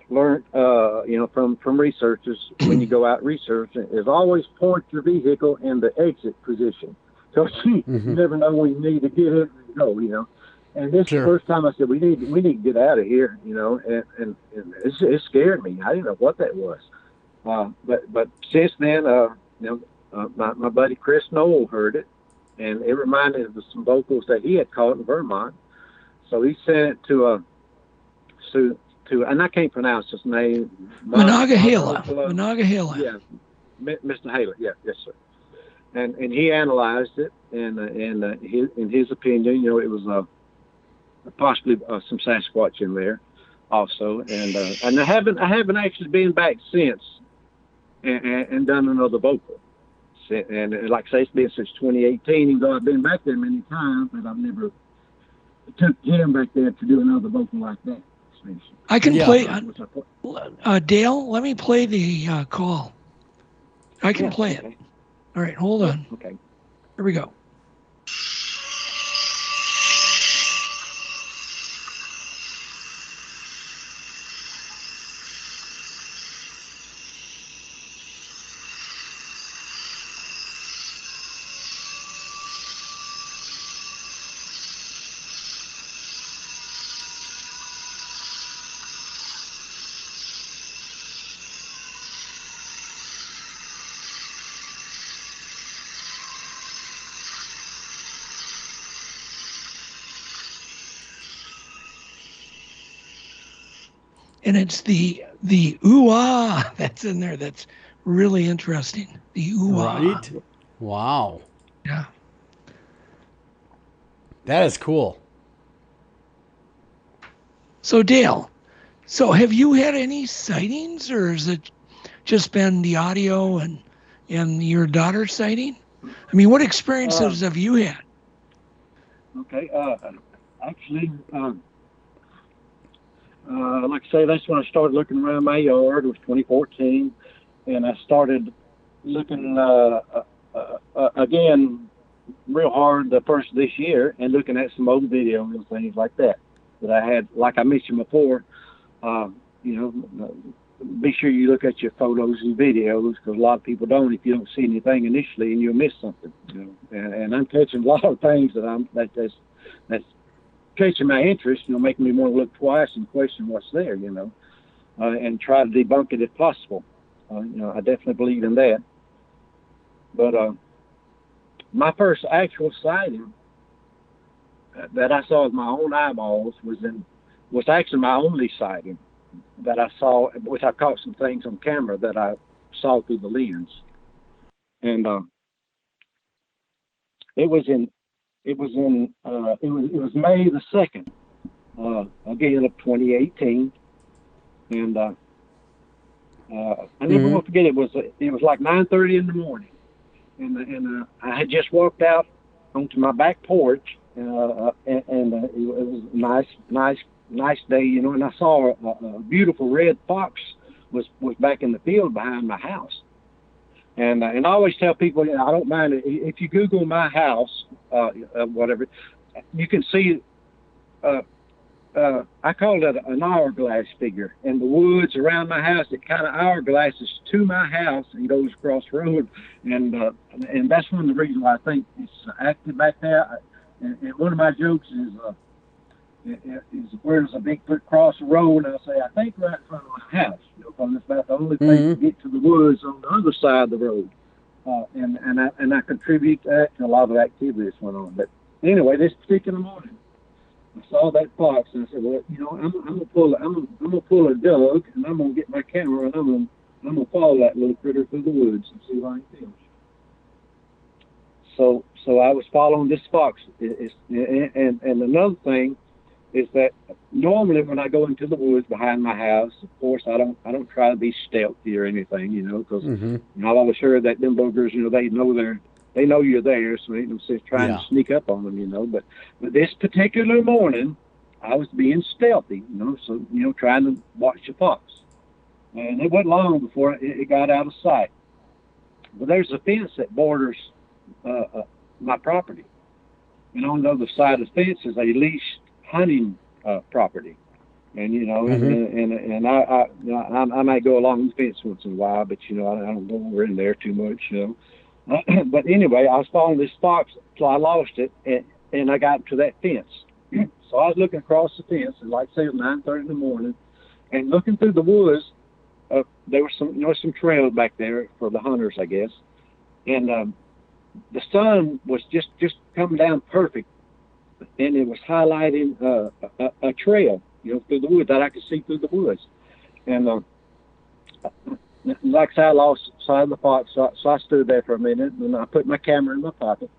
from researchers when you go out researching, is always point your vehicle in the exit position. So you never know when you need to get in and go, And this is the first time I said, we need to get out of here, and it scared me. I didn't know what that was. But since then, my buddy Chris Knoll heard it, and it reminded him of some vocals that he had caught in Vermont. So he sent it to and I can't pronounce his name. Monongahela. Yeah, Mr. Hale. Yeah, yes, sir. And he analyzed it, and in his opinion, it was possibly some Sasquatch in there, also. And I haven't actually been back since and done another vocal. And like I say, it's been since 2018. Even though I've been back there many times, but I've never took Jim back there to do another vocal like that. I can play. Dale, let me play the call. I can play it. All right, hold on. Okay. Here we go. And it's the ooh-ah that's in there that's really interesting. The ooh-ah. Right? Wow. Yeah. That is cool. So, Dale, have you had any sightings, or has it just been the audio and your daughter's sighting? I mean, what experiences have you had? Okay. Actually, like I say, that's when I started looking around my yard. It was 2014, and I started looking again real hard the first of this year, and looking at some old videos and things like that I had, like I mentioned before. The be sure you look at your photos and videos, because a lot of people don't. If you don't see anything initially, and you'll miss something. And I'm catching a lot of things that's catching my interest. Making me want to look twice and question what's there. And try to debunk it if possible. I definitely believe in that. But my first actual sighting that I saw with my own eyeballs was actually my only sighting that I saw, which I caught some things on camera that I saw through the lens. And it was May the 2nd, again of 2018, and I never will forget. It was like 9:30 in the morning, and I had just walked out onto my back porch, and it was a nice day, and I saw a beautiful red fox was back in the field behind my house. And I always tell people, I don't mind it. If you Google my house, whatever, you can see, I call it an hourglass figure. And the woods around my house, it kind of hourglasses to my house and goes across the road. And that's one of the reasons why I think it's active back there. And one of my jokes is where's a Bigfoot cross the road? And I'll say, I think right in front of my house, because it's about the only place to get to the woods on the other side of the road. And I contribute that to a lot of activity that's went on. But anyway, this particular morning, I saw that fox, and I said, well, I'm gonna pull a Doug, and I'm gonna get my camera, and I'm gonna follow that little critter through the woods and see how he feels. So I was following this fox. And another thing is that normally when I go into the woods behind my house, of course I don't try to be stealthy or anything, because I've always heard that them boogers, they know you're there, so ain't no sense trying to sneak up on them, But this particular morning, I was being stealthy, so trying to watch the fox, and it wasn't long before it got out of sight. But there's a fence that borders my property, and on the other side of the fence is a leashed hunting property, and and I might go along the fence once in a while, but I don't go over in there too much, But anyway, I was following this fox till I lost it, and I got to that fence. So I was looking across the fence, and like I say, it was 9:30 in the morning, and looking through the woods. There were some trails back there for the hunters, I guess, and the sun was just coming down perfect, and it was highlighting a trail, through the woods that I could see through the woods. And like I said, I lost sight of the fox, so I stood there for a minute, and I put my camera in my pocket,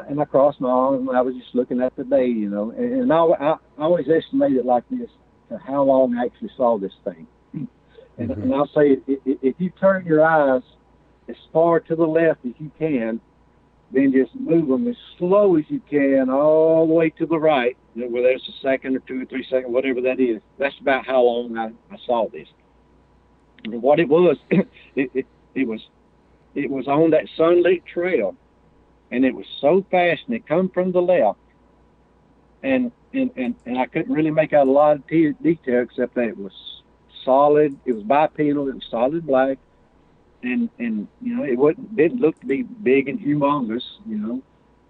and I crossed my arms, and I was just looking at the day, And I always estimate it like this, to how long I actually saw this thing. And I'll say, if you turn your eyes as far to the left as you can, then just move them as slow as you can all the way to the right, whether it's a second or 2 or 3 seconds, whatever that is. That's about how long I saw this. And what it was, it was on that sunlit trail, and it was so fast, and it come from the left, and I couldn't really make out a lot of detail except that it was solid. It was bipedal. It was solid black. And it didn't look to be big and humongous,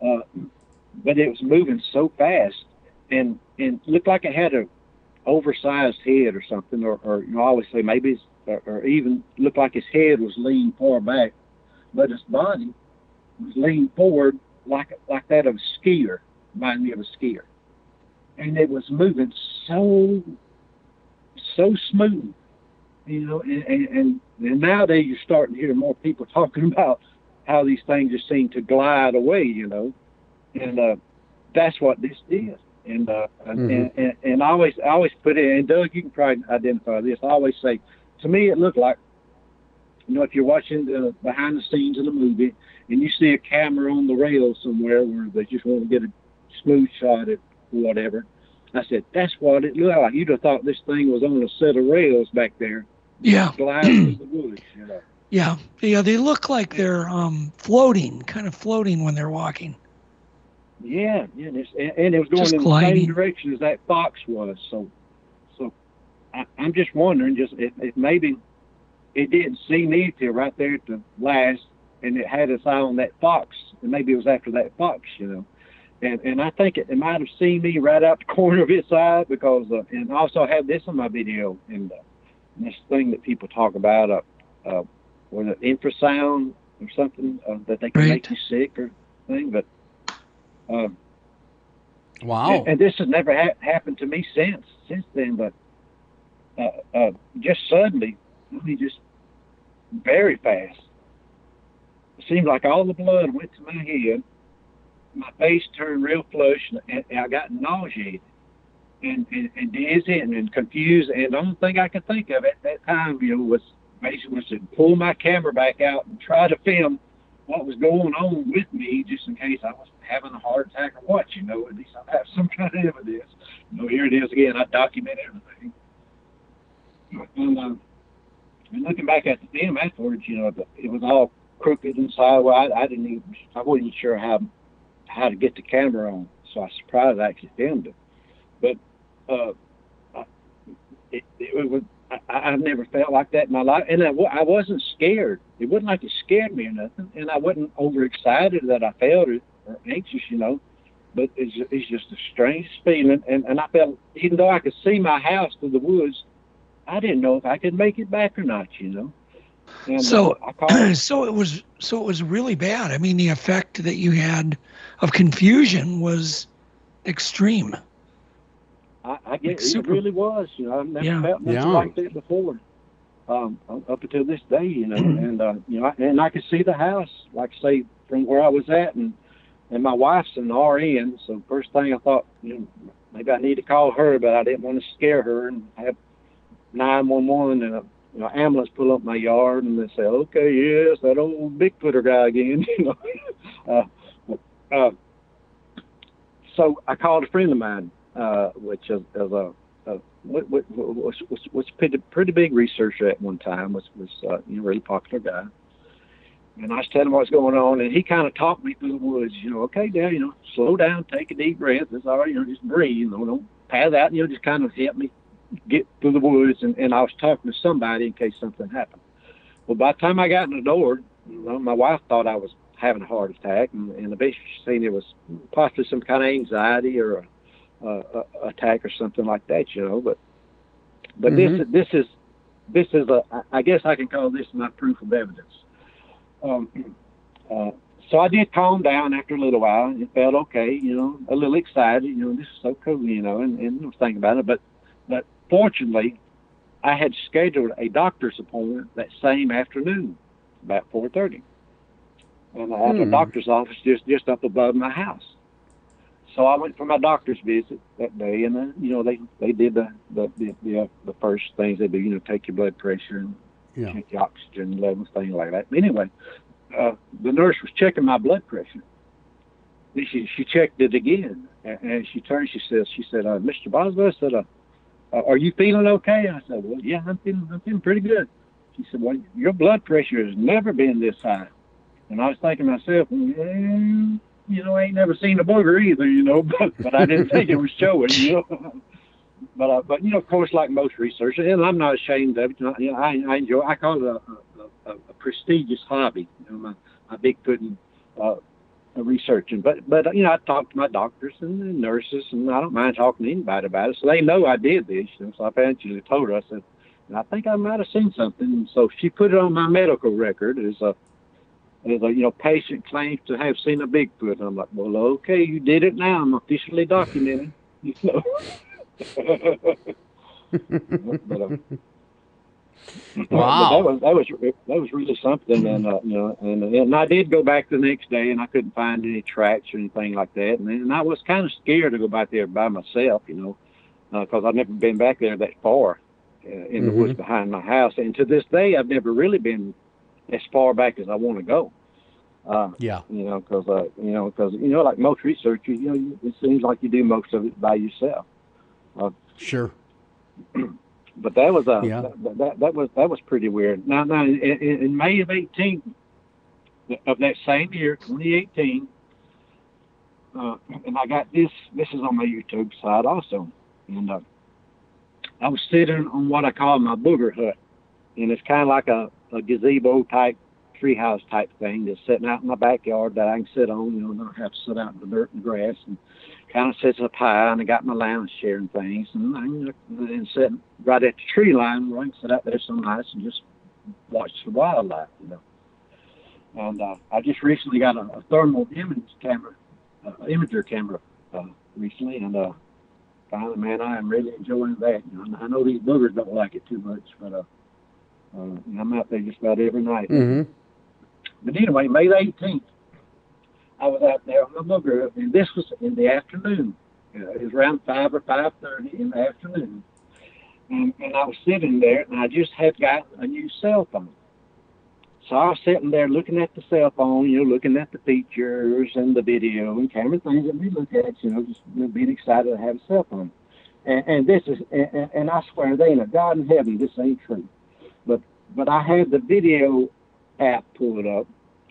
but it was moving so fast, and looked like it had a oversized head or something, or I always say maybe or even looked like his head was leaned far back, but his body was leaned forward like that of a skier, reminded me of a skier, and it was moving so smooth. And nowadays you're starting to hear more people talking about how these things just seem to glide away, and that's what this is. And and I always put it, and Doug, you can probably identify this. I always say, to me, it looked like, if you're watching the behind the scenes of the movie and you see a camera on the rail somewhere where they just want to get a smooth shot at whatever. I said, that's what it looked like. You'd have thought this thing was on a set of rails back there. Yeah. Gliding through the woods, Yeah. They look like they're floating, kind of floating when they're walking. Yeah, and it was going in the same direction as that fox was. So I'm just wondering, if maybe it didn't see me till right there at the last, and it had its eye on that fox, and maybe it was after that fox, And I think it might have seen me right out the corner of its eye because, and I also have this on my video, and this thing that people talk about, with an infrasound or something that they can make you sick or thing, but wow. And this has never happened to me since then, but just suddenly, just very fast. It seemed like all the blood went to my head. My face turned real flush, and I got nauseated and dizzy and confused. And the only thing I could think of at that time, was basically to pull my camera back out and try to film what was going on with me, just in case I was having a heart attack or what. At least I have some kind of evidence. Here it is again. I document everything. And looking back at the film afterwards, it was all crooked and sideways. I wasn't sure how to get the camera on, so I was surprised I actually filmed it. But it was, I've never felt like that in my life, and I wasn't scared. It wasn't like it scared me or nothing, and I wasn't overexcited that I felt it or anxious, but it's just the strangest feeling, and I felt, even though I could see my house through the woods, I didn't know if I could make it back or not, And, so it was really bad. I mean, the effect that you had of confusion was extreme. I guess it really was. I've never felt nothing like that before, up until this day. And and I could see the house, like I say, from where I was at, and my wife's an RN. So first thing I thought, maybe I need to call her, but I didn't want to scare her and have 911 and ambulance pull up my yard, and they say, okay, yes, that old Bigfooter guy again, So I called a friend of mine, which was pretty big researcher at one time, was really popular guy. And I was telling him what's going on, and he kind of talked me through the woods, okay, Dad, slow down, take a deep breath. It's all right, just breathe, don't pass out, just kind of help me get through the woods, and I was talking to somebody in case something happened. Well, by the time I got in the door, my wife thought I was having a heart attack, and eventually she seen it was possibly some kind of anxiety or a attack or something like that, But this is I guess I can call this my proof of evidence. So I did calm down after a little while, and it felt okay, a little excited, this is so cool, and I was thinking about it, but fortunately, I had scheduled a doctor's appointment that same afternoon, about 4:30, and I had a doctor's office just up above my house. So I went for my doctor's visit that day, and they did the first things they do, take your blood pressure and check your oxygen levels, things like that. Anyway, the nurse was checking my blood pressure. She checked it again, and she turned. She said, Mr. Boswell, said, are you feeling okay? I said, well, yeah, I'm feeling pretty good. She said, well, your blood pressure has never been this high. And I was thinking to myself, I ain't never seen a booger either, but I didn't think it was showing, But of course, like most researchers, and I'm not ashamed of it. I enjoy. I call it a prestigious hobby. My Bigfoot researching. But I talk to my doctors and the nurses, and I don't mind talking to anybody about it. So they know I did this. So I eventually told her. I said, I think I might have seen something. And so she put it on my medical record as a patient claims to have seen a Bigfoot. And I'm like, well, okay, you did it now. I'm officially documented. Wow. But that was really something, and and I did go back the next day, and I couldn't find any tracks or anything like that, and I was kind of scared to go back there by myself, because I've never been back there that far in the woods behind my house, and to this day I've never really been as far back as I want to go. Because like most researchers, it seems like you do most of it by yourself. Sure. But that was that was pretty weird. Now in May of 18 of that same year, 2018, and I got this. This is on my YouTube side also, and I was sitting on what I call my booger hut, and it's kind of like a gazebo type, treehouse type thing that's sitting out in my backyard that I can sit on. You know, don't have to sit out in the dirt and grass, and kind of sits up high. And I got my lounge chair and things, and sitting right at the tree line where I can sit out there some nights and just watch the wildlife, you know. And I just recently got a thermal imager camera recently, and finally, man, I am really enjoying that. You know, I know these boogers don't like it too much, but I'm out there just about every night. Mm-hmm. But anyway, May the 18th, I was out there on the booger, and this was in the afternoon. It was around 5 or 5:30 in the afternoon. And I was sitting there, and I just had got a new cell phone. So I was sitting there looking at the cell phone, you know, looking at the features and the video and camera things that we look at, you know, just being excited to have a cell phone. And this is, and I swear, there ain't a God in heaven, this ain't true. But I had the video app pulled up,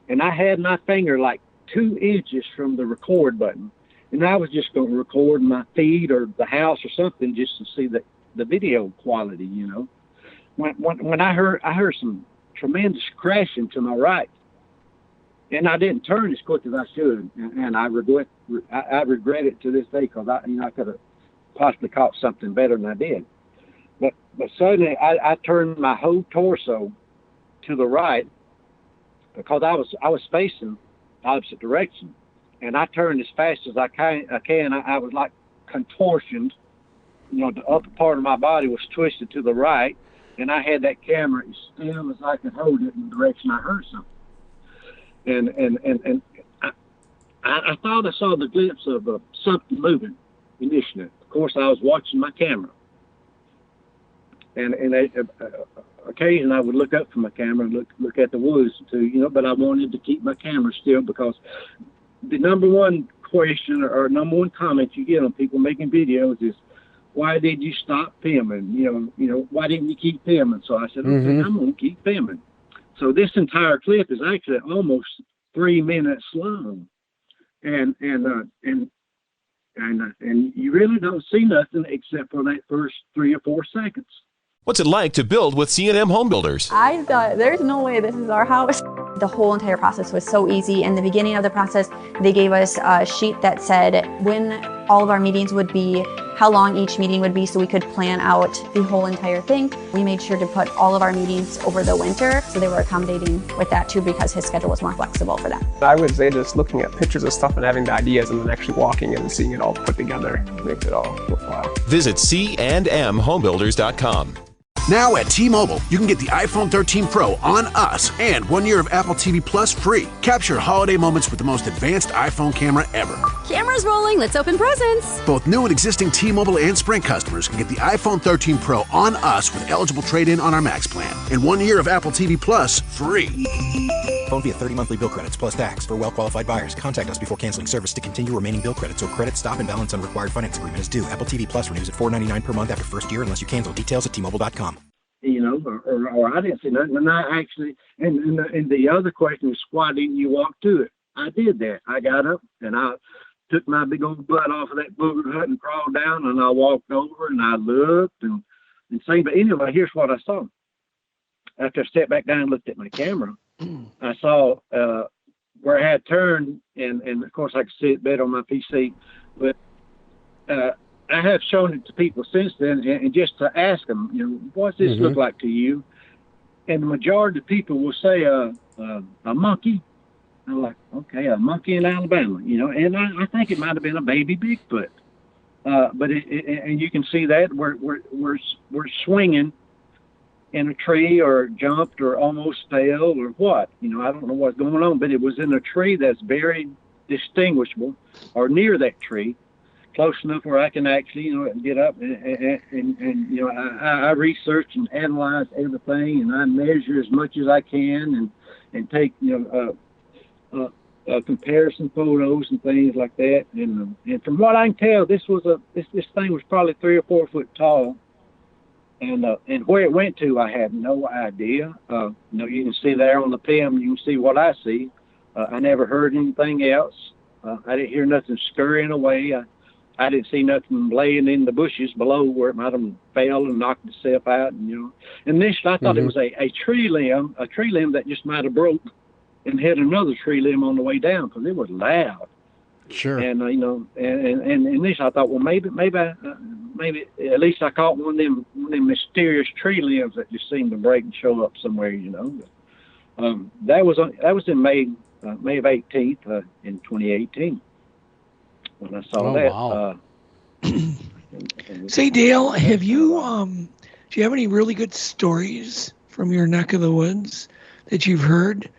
and I had my finger like 2 inches from the record button. And I was just going to record my feed or the house or something just to see the video quality, you know. When I heard some tremendous crashing to my right, and I didn't turn as quick as I should, and I regret it to this day, because I could have possibly caught something better than I did. But suddenly I turned my whole torso to the right, because I was facing opposite direction, and I turned as fast as I can. I was like contortioned. You know, the upper part of my body was twisted to the right, and I had that camera as still as I could hold it in the direction I heard something. And I thought I saw the glimpse of something moving initially. Of course, I was watching my camera. And occasionally I would look up from my camera and look at the woods too, you know, but I wanted to keep my camera still, because the number one question or number one comment you get on people making videos is, why did you stop filming? You know, why didn't you keep filming? So I said, okay, I'm going to keep filming. So this entire clip is actually almost 3 minutes long. And you really don't see nothing except for that first 3 or 4 seconds. What's it like to build with C&M Home Builders? I thought, there's no way this is our house. The whole entire process was so easy. In the beginning of the process, they gave us a sheet that said when all of our meetings would be, how long each meeting would be, so we could plan out the whole entire thing. We made sure to put all of our meetings over the winter, so they were accommodating with that too, because his schedule was more flexible for that. I would say just looking at pictures of stuff and having the ideas, and then actually walking and seeing it all put together makes it all worthwhile. Visit candmhomebuilders.com. Now at T-Mobile, you can get the iPhone 13 Pro on us and 1 year of Apple TV Plus free. Capture holiday moments with the most advanced iPhone camera ever. Camera's rolling, let's open presents. Both new and existing T-Mobile and Sprint customers can get the iPhone 13 Pro on us with eligible trade-in on our Max plan and 1 year of Apple TV Plus free. Phone via 30 monthly bill credits plus tax. For well-qualified buyers, contact us before canceling service to continue remaining bill credits or credit stop and balance on required finance agreement is due. Apple TV Plus renews at $4.99 per month after first year unless you cancel. Details at T-Mobile.com. You know, or I didn't see nothing. And I actually, and the other question is, why didn't you walk to it? I did that. I got up and I took my big old butt off of that booger hut and crawled down, and I walked over and I looked and seen. But anyway, here's what I saw. After I stepped back down and looked at my camera, I saw where I had turned, and of course I could see it better on my PC, but I have shown it to people since then, and just to ask them, you know, what's this look like to you? And the majority of people will say a monkey. I'm like, okay, a monkey in Alabama, you know, and I think it might have been a baby Bigfoot. But and you can see that we're swinging in a tree, or jumped, or almost fell, or what. You know, I don't know what's going on, but it was in a tree that's very distinguishable, or near that tree, close enough where I can actually, you know, get up and you know, I research and analyze everything, and I measure as much as I can, and take, you know, comparison photos and things like that. And from what I can tell, this thing was probably 3 or 4 foot tall. And where it went to, I have no idea. You know, you can see there on the film, you can see what I see. I never heard anything else. I didn't hear nothing scurrying away. I didn't see nothing laying in the bushes below where it might have fell and knocked itself out. And initially I thought it was a tree limb that just might have broke and hit another tree limb on the way down, because it was loud. Sure. And and initially I thought, well, maybe at least I caught one of them mysterious tree limbs that just seemed to break and show up somewhere. That was in May of 18th in 2018 when I saw that. Wow. Say, Dale, have you do you have any really good stories from your neck of the woods that you've heard?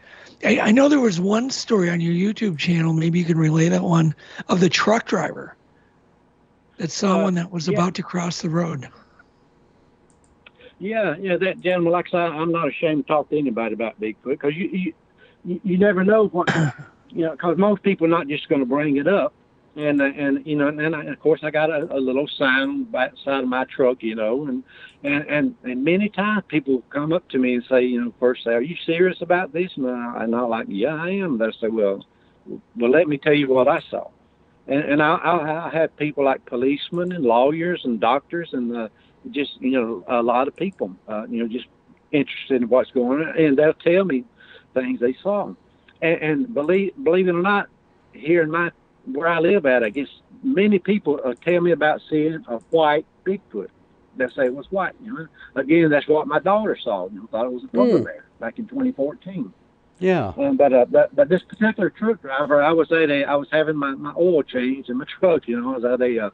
I know there was one story on your YouTube channel, maybe you can relay that one, of the truck driver that saw one that was about to cross the road. Yeah, that gentleman, like I said, I'm not ashamed to talk to anybody about Bigfoot, because you never know what, because most people are not just going to bring it up. And of course I got a little sign by the side of my truck, and many times people come up to me and say, first say, "Are you serious about this?" And I'm like, "Yeah, I am." They say, well, let me tell you what I saw. And I have people like policemen and lawyers and doctors and just a lot of people just interested in what's going on, and they'll tell me things they saw. And believe it or not, here in where I live at, I guess many people tell me about seeing a white Bigfoot. They say it was white. Again, that's what my daughter saw. Thought it was a polar bear back in 2014. Yeah. But this particular truck driver, I was having my oil change in my truck. I was at a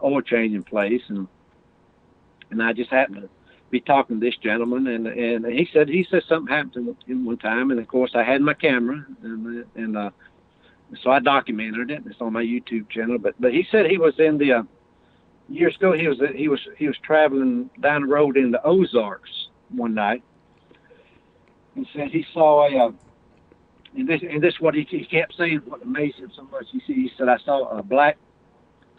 oil changing place, and I just happened to be talking to this gentleman, and he said something happened to him one time, and of course I had my camera, and so I documented it. It's on my YouTube channel. But he said he was in the years ago. He was traveling down the road in the Ozarks one night, and said he saw and this what he kept saying. What amazed him so much. He said I saw a black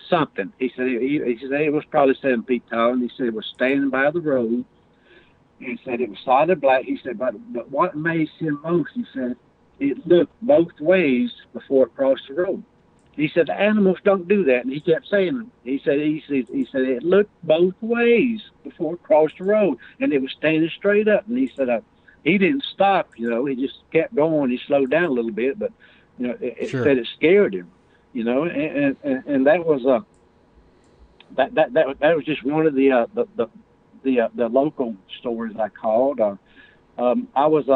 something. He said it was probably 7 feet tall, and he said it was standing by the road. And he said it was solid black. He said, but what amazed him most, he said, it looked both ways before it crossed the road. He said the animals don't do that, and he kept saying it. He said it looked both ways before it crossed the road, and it was standing straight up. And he said he didn't stop. He just kept going. He slowed down a little bit, but it Sure. said it scared him. And that was that was just one of the local stories I called. I was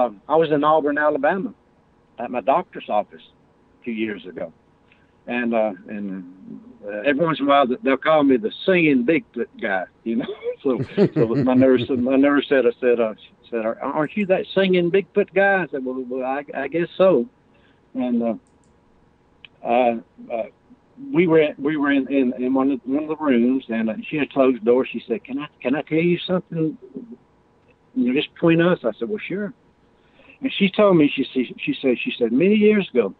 in Auburn, Alabama, at my doctor's office a few years ago, and every once in a while they'll call me the singing Bigfoot guy, So my nurse said, "Aren't you that singing Bigfoot guy?" I said, "Well, I guess so." And we were in one of the rooms, and she had closed the door. She said, "Can I tell you something? Just between us?" I said, "Well, sure." And she told me, she said many years ago,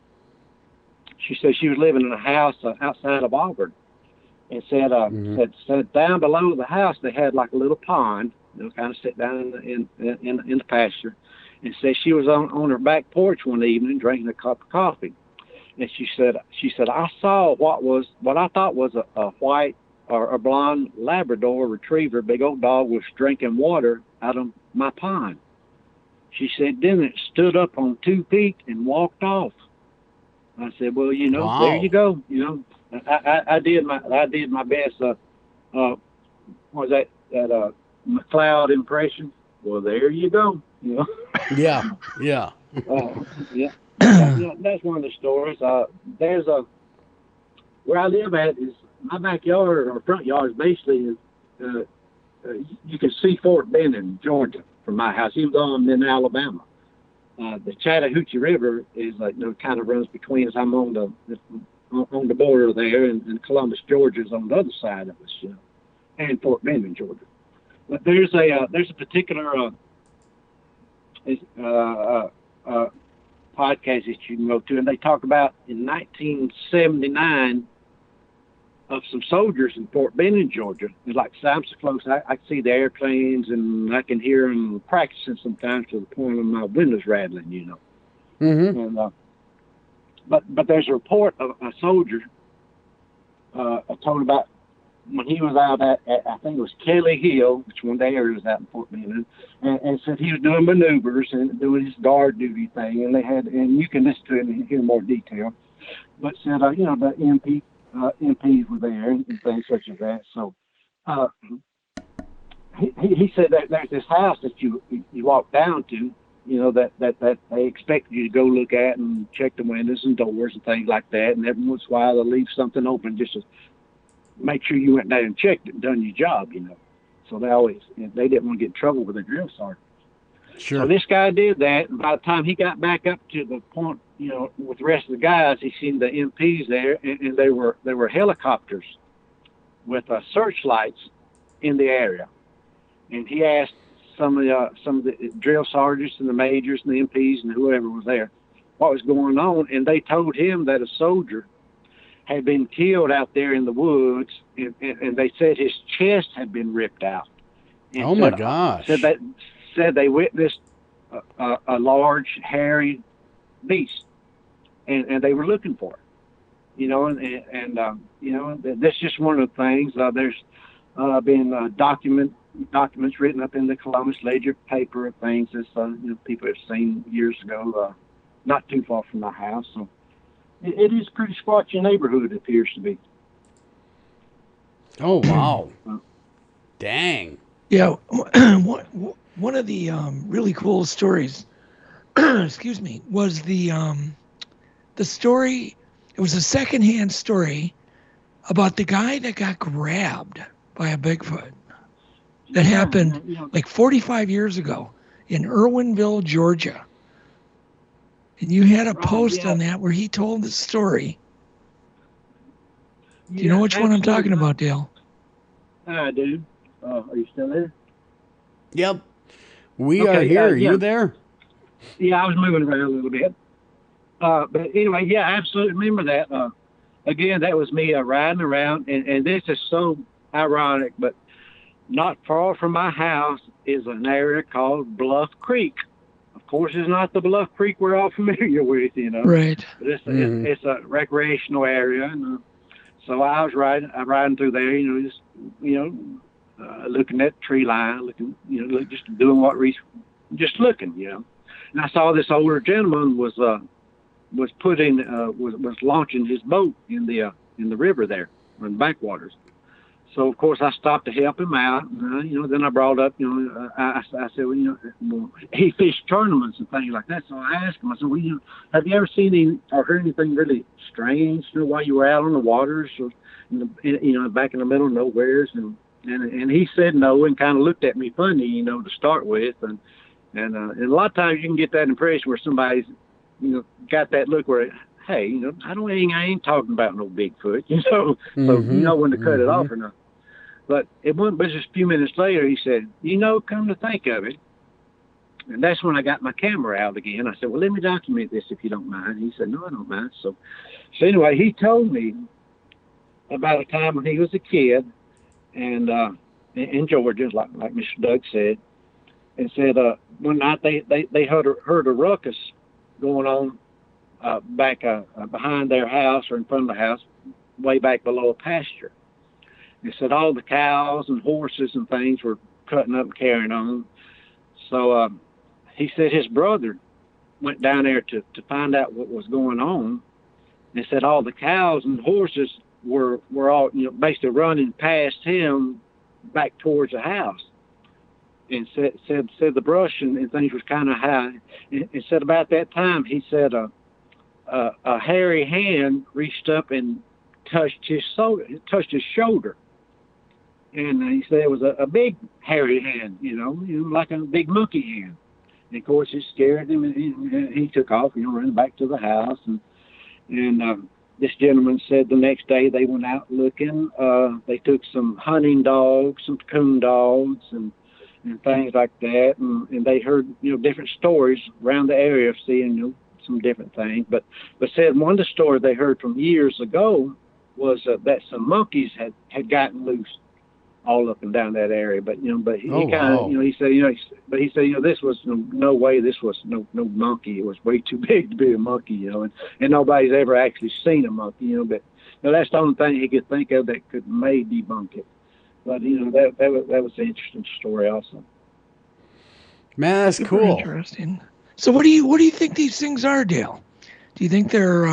she said she was living in a house outside of Auburn, and said down below the house they had like a little pond, kind of sit down in the pasture, and said she was on her back porch one evening drinking a cup of coffee, and she said I saw what I thought was a white or a blonde Labrador retriever, big old dog, was drinking water out of my pond. She said, then it stood up on 2 feet and walked off. I said, well, Wow. There you go. I did my best. What was that McLeod impression? Well, there you go. Yeah. Yeah. That's one of the stories. There's where I live at is my backyard or front yard is basically you can see Fort Bend in Georgia from my house, even though I'm in Alabama. The Chattahoochee River is kind of runs between us. I'm on the border there, and Columbus, Georgia is on the other side of us, and Fort Bend in Georgia. But there's a particular podcast that you can go to, and they talk about in 1979 of some soldiers in Fort Benning, Georgia. It's like I'm so close, I can see the airplanes, and I can hear them practicing sometimes to the point of my windows rattling, Mm-hmm. And, but there's a report of a soldier told about when he was out at I think it was Kelly Hill, which one day was out in Fort Benning, and said he was doing maneuvers and doing his guard duty thing, and you can listen to it and hear more detail. But said, the MPs were there and things such as that. So he said that there's this house that you walk down to, that they expect you to go look at and check the windows and doors and things like that. And every once in a while they'll leave something open just to make sure you went down and checked it and done your job, So they didn't want to get in trouble with the drill sergeant. Sure. So this guy did that, and by the time he got back up to the point, with the rest of the guys, he seen the MPs there, and they were helicopters with searchlights in the area. And he asked some of the drill sergeants and the majors and the MPs and whoever was there what was going on, and they told him that a soldier had been killed out there in the woods, and they said his chest had been ripped out. And oh my gosh! Said they witnessed a large, hairy beast, and they were looking for it. And that's just one of the things. There's been documents written up in the Columbus Ledger paper of things that people have seen years ago, not too far from my house. So it is a pretty squatchy neighborhood, it appears to be. Oh wow! Dang. Yeah, one of the really cool stories, excuse me, was the story. It was a secondhand story about the guy that got grabbed by a Bigfoot. That happened like 45 years ago in Irwinville, Georgia. And you had a post on that where he told the story. Do you know which one I'm talking about, Dale? I do. Are you still there? Yep. We are here. Are you there? Yeah, I was moving around a little bit. But anyway, yeah, I absolutely remember that. Again, that was me riding around, and this is so ironic, but not far from my house is an area called Bluff Creek. Of course, it's not the Bluff Creek we're all familiar with, Right. But it's a recreational area, and so I was riding through there, looking at the tree line, just doing just looking, And I saw this older gentleman was launching his boat in the river there, in the backwaters. So of course I stopped to help him out. Then I brought up, I said, he fished tournaments and things like that. So I asked him, I said, have you ever seen or heard anything really strange, while you were out on the waters, or back in the middle of nowheres? And he said no, and kind of looked at me funny, to start with, and a lot of times you can get that impression where somebody's, got that look where, hey, I ain't talking about no Bigfoot, so you know when to cut it off or not. But it wasn't but just a few minutes later, he said, come to think of it, and that's when I got my camera out again. I said, well, let me document this if you don't mind. He said, no, I don't mind. So anyway, he told me about a time when he was a kid, and in Georgia, like Mr. Doug said, and said one night they heard a ruckus going on back behind their house or in front of the house, way back below a pasture. He said all the cows and horses and things were cutting up and carrying on. So he said his brother went down there to find out what was going on. They said all the cows and horses were all basically running past him back towards the house. And said the brush and things was kind of high. And said about that time, he said a hairy hand reached up and touched his shoulder. And he said it was a big hairy hand, like a big monkey hand. And of course, it scared him, and he took off, running back to the house. And this gentleman said the next day they went out looking. They took some hunting dogs, some coon dogs, and things like that. And they heard, different stories around the area of seeing, some different things. But said one of the stories they heard from years ago was that some monkeys had gotten loose all up and down that area. But but he Oh, kind of wow. he said this was no way, this was no monkey. It was way too big to be a monkey, and nobody's ever actually seen a monkey, but that's the only thing he could think of that could may debunk it. But that was an interesting story also. Man, that's Super cool. Interesting. So what do you think these things are, Dale? Do you think they're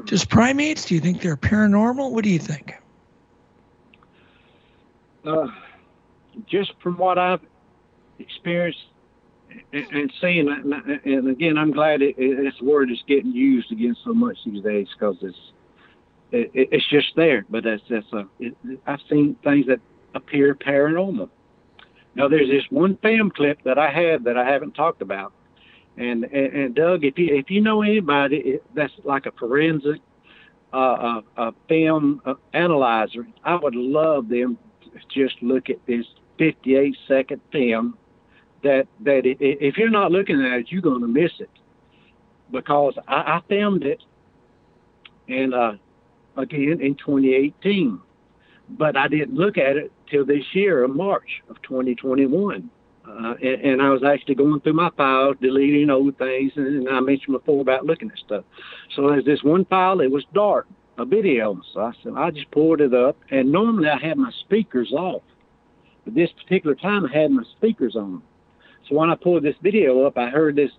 just primates? Do you think they're paranormal? What do you think? Just from what I've experienced and seen, and again, I'm glad this word is getting used again so much these days, because it's just there. But I've seen things that appear paranormal. Now, there's this one film clip that I have that I haven't talked about, and Doug, if you know anybody that's like a forensic film analyzer, I would love them to just look at this 58-second film. That if you're not looking at it, you're going to miss it, because I filmed it, and again in 2018, but I didn't look at it till this year of March of 2021, and I was actually going through my files, deleting old things, and I mentioned before about looking at stuff. So there's this one file, it was dark, a video, so I said I just pulled it up, and normally I have my speakers off, but this particular time I had my speakers on. So when I pulled this video up, I heard this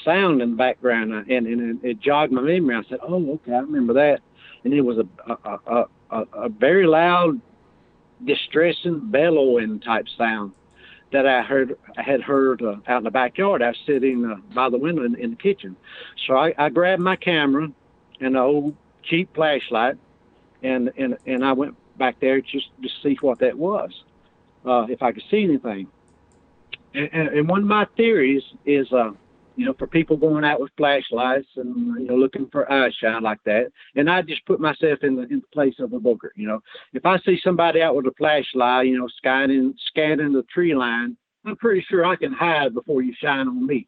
sound in the background, and it jogged my memory. I said, "Oh, okay, I remember that." And it was a very loud, distressing, bellowing type sound that I had heard out in the backyard. I was sitting by the window in the kitchen. So I grabbed my camera and an old cheap flashlight, and I went back there just to see what that was, if I could see anything. And one of my theories is, for people going out with flashlights and, looking for eyeshine like that, and I just put myself in the place of a booker. If I see somebody out with a flashlight, scanning the tree line, I'm pretty sure I can hide before you shine on me,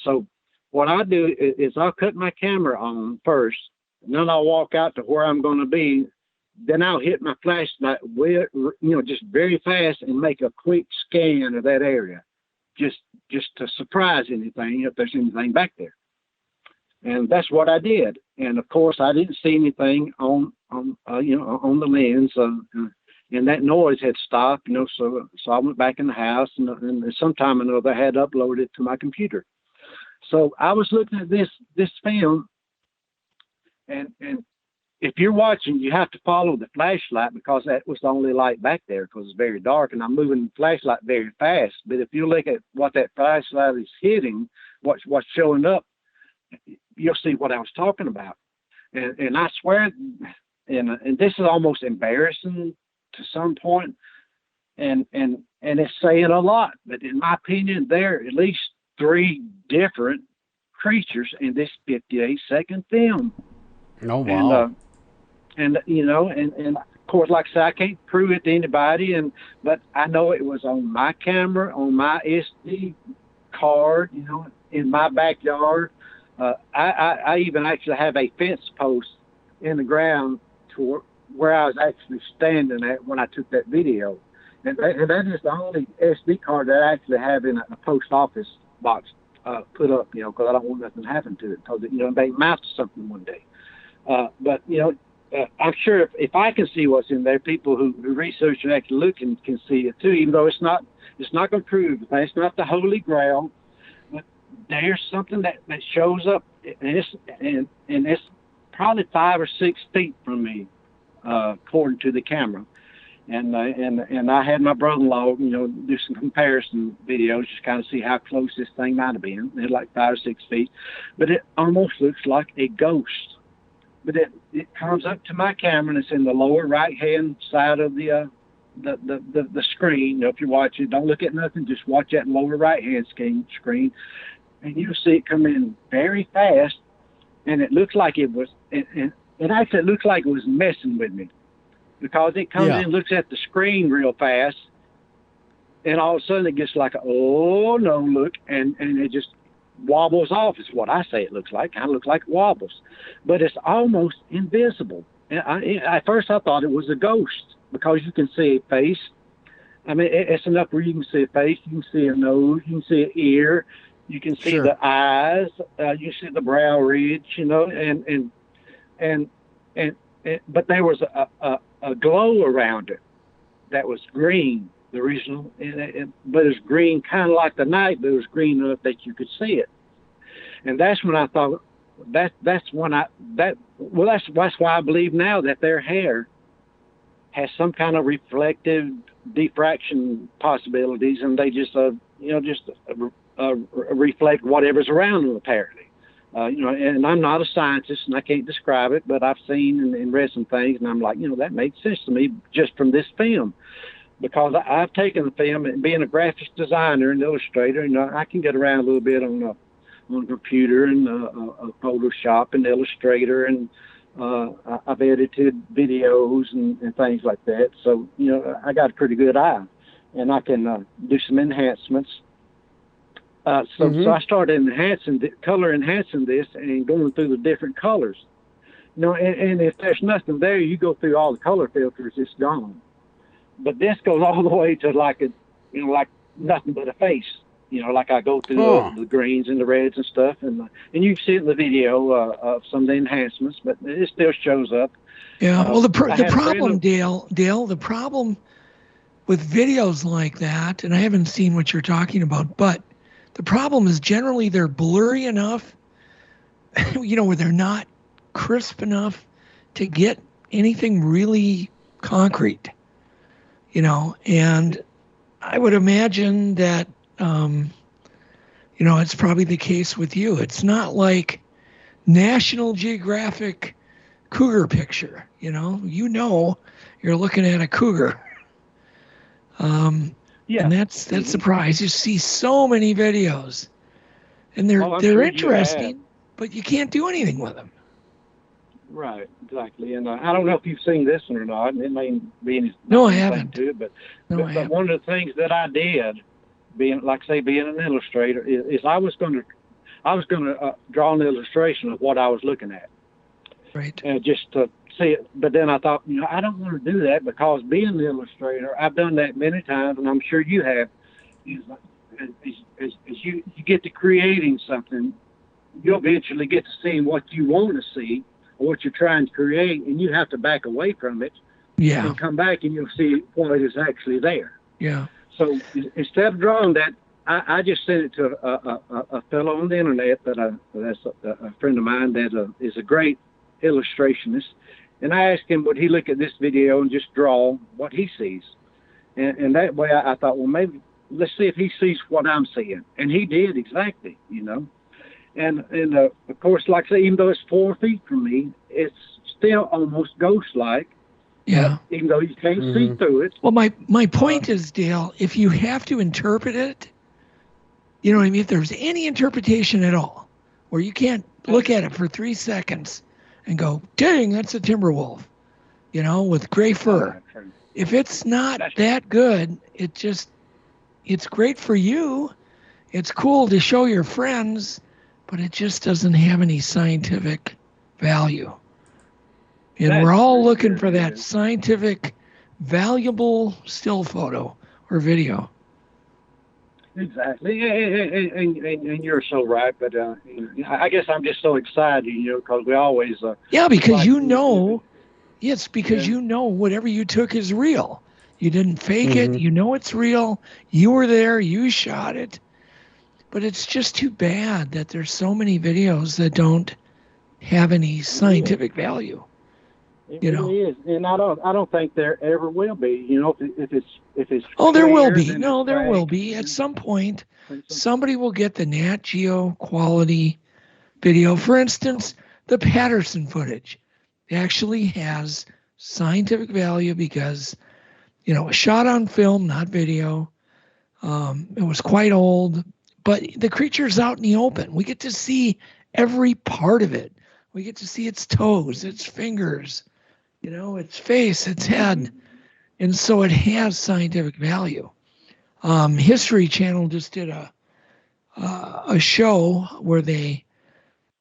So what I do is I'll cut my camera on first, and then I'll walk out to where I'm going to be. Then I'll hit my flashlight, just very fast, and make a quick scan of that area, just to surprise anything, if there's anything back there. And that's what I did. And of course, I didn't see anything on the lens, and that noise had stopped. So I went back in the house, and sometime or another I had uploaded it to my computer. So I was looking at this film, and if you're watching, you have to follow the flashlight, because that was the only light back there, because it's very dark, and I'm moving the flashlight very fast. But if you look at what that flashlight is hitting, what's showing up, you'll see what I was talking about. And I swear, and this is almost embarrassing to some point, and it's saying a lot. But in my opinion, there are at least 3 different creatures in this 58-second film. Oh, wow. And of course, like I said, I can't prove it to anybody, but I know it was on my camera, on my SD card, in my backyard. I even actually have a fence post in the ground to where I was actually standing at when I took that video. And that is the only SD card that I actually have in a post office box put up, because I don't want nothing to happen to it, because it may mount to something one day. But I'm sure if I can see what's in there, people who research and actually look can see it too. Even though it's not going to prove it. It's not the Holy Grail, but there's something that shows up, and it's probably 5 or 6 feet from me, according to the camera. And I had my brother-in-law, do some comparison videos, just kind of see how close this thing might have been. It's like 5 or 6 feet, but it almost looks like a ghost. But it comes up to my camera, and it's in the lower right-hand side of the screen. If you're watching, don't look at nothing. Just watch that lower right-hand screen, and you'll see it come in very fast. And it looks like it was, and it actually looks like it was messing with me, because it comes in, looks at the screen real fast, and all of a sudden it gets like, oh no, look, and it just wobbles off is what I say it looks like. Kind of looks like it wobbles, but it's almost invisible. And at first I thought it was a ghost, because you can see a face. I mean, it's enough where you can see a face, you can see a nose, you can see an ear, you can see the eyes, you see the brow ridge, you know, and but there was a glow around it that was green, the original, but it was green kind of like the night, but it was green enough that you could see it. And that's when I thought that's why I believe now that their hair has some kind of reflective diffraction possibilities, and they just reflect whatever's around them, apparently. You know, and I'm not a scientist and I can't describe it, but I've seen and read some things, and I'm like, you know, that makes sense to me just from this film, because I've taken the film, and being a graphics designer and illustrator, you know, I can get around a little bit on a computer and Photoshop and Illustrator, and I've edited videos and things like that. So, you know, I got a pretty good eye, and I can do some enhancements. So I started color enhancing this and going through the different colors. You know, and if there's nothing there, you go through all the color filters, it's gone. But this goes all the way to like nothing but a face. You know, like I go through the greens and the reds and stuff, and you can see it in the video of some of the enhancements, but it still shows up. Yeah. Well, the problem, Dale, the problem with videos like that, and I haven't seen what you're talking about, but the problem is generally they're blurry enough, you know, where they're not crisp enough to get anything really concrete, you know, and I would imagine that, you know, it's probably the case with you. It's not like National Geographic cougar picture, you know, you're looking at a cougar. And that's the prize. You see so many videos, and they're interesting, but you can't do anything with them. Right, exactly. And I don't know if you've seen this one or not. And it may be no, I haven't. Too, but one of the things that I did, being an illustrator, is I was going to draw an illustration of what I was looking at. Right. And just to see it. But then I thought, you know, I don't want to do that, because being an illustrator, I've done that many times, and I'm sure you have. As you get to creating something, you'll eventually get to seeing what you want to see or what you're trying to create, and you have to back away from it. Yeah. And come back, and you'll see what is actually there. Yeah. So instead of drawing that, I just sent it to a fellow on the internet that's a friend of mine that is a great illustrationist, and I asked him, would he look at this video and just draw what he sees? And that way I thought, well, maybe let's see if he sees what I'm seeing. And he did exactly, you know. And of course, like I say, even though it's 4 feet from me, it's still almost ghost-like. Yeah. Even though you can't see through it. Well, my point is, Dale, if you have to interpret it, you know what I mean? If there's any interpretation at all, where you can't look at it for 3 seconds and go, dang, that's a timber wolf, you know, with gray fur. If it's not that good, it's great for you. It's cool to show your friends, but it just doesn't have any scientific value. And we're all looking for that scientific, valuable still photo or video. Exactly, and you're so right. But I guess I'm just so excited, you know, because we always. Because you know, you know whatever you took is real. You didn't fake it. You know it's real. You were there. You shot it. But it's just too bad that there's so many videos that don't have any scientific value. It really is, and I don't think there ever will be. You know, if it's. Oh, there will be. No, there will be. At some point, somebody will get the Nat Geo quality video. For instance, the Patterson footage actually has scientific value because, you know, it was shot on film, not video. It was quite old, but the creature's out in the open. We get to see every part of it. We get to see its toes, its fingers, you know, its face, its head. And so it has scientific value. History Channel just did a show where they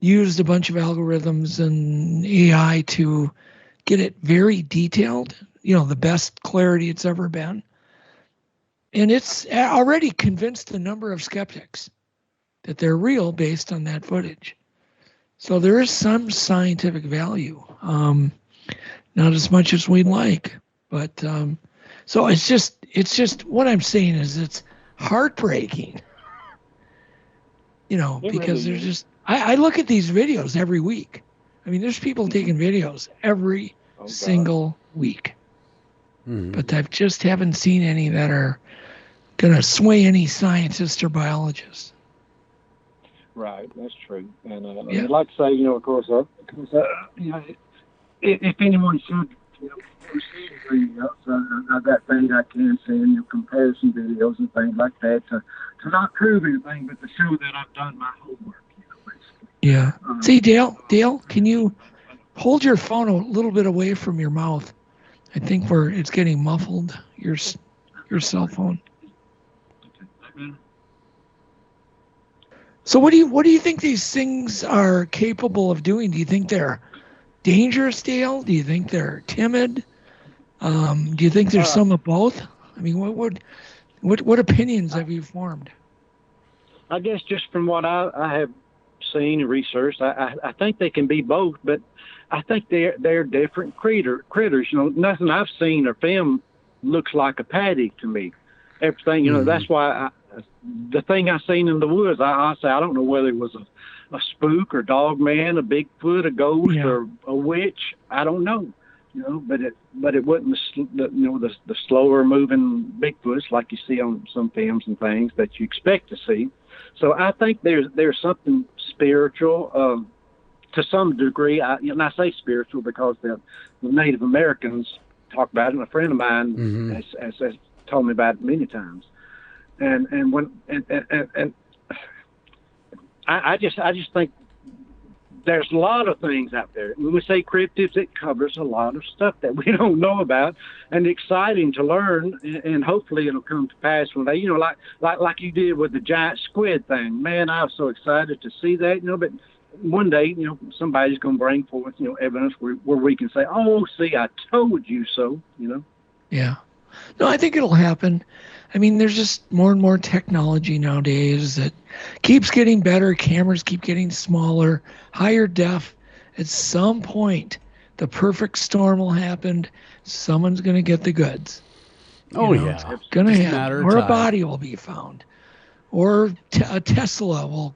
used a bunch of algorithms and AI to get it very detailed, the best clarity it's ever been. And it's already convinced a number of skeptics that they're real based on that footage. So there is some scientific value, not as much as we'd like, but so it's just what I'm saying is it's heartbreaking, because there's just I look at these videos every week. I mean, there's people taking videos every single week, but I just haven't seen any that are going to sway any scientist or biologist. Right, that's true. And I'd like to say, of course, if anyone should, proceed videos, I've got things I can send, comparison videos and things like that to not prove anything, but to show that I've done my homework, basically. Yeah. See, Dale, can you hold your phone a little bit away from your mouth? I think it's getting muffled, your cell phone. So what do you think these things are capable of doing? Do you think they're dangerous, Dale? Do you think they're timid? Do you think there's some of both? I mean, what opinions have you formed? I guess just from what I have seen and researched, I think they can be both, but I think they're different critters. Nothing I've seen or filmed looks like a paddock to me. Everything, that's why the thing I seen in the woods, I say I don't know whether it was a spook or dog man, a Bigfoot, a ghost, or a witch. I don't know, but it wasn't the slower moving Bigfoots like you see on some films and things that you expect to see. So I think there's something spiritual to some degree. And I say spiritual because the Native Americans talk about it, and a friend of mine has told me about it many times. And I just think there's a lot of things out there. When we say cryptids, it covers a lot of stuff that we don't know about, and exciting to learn. And hopefully it'll come to pass one day. Like you did with the giant squid thing. Man, I was so excited to see that. But one day, somebody's going to bring forth, evidence where we can say, "Oh, see, I told you so." Yeah. No, I think it'll happen. I mean, there's just more and more technology nowadays that keeps getting better. Cameras keep getting smaller, higher def. At some point, the perfect storm will happen. Someone's going to get the goods. Yeah. It's going to happen. Or a body will be found. Or a Tesla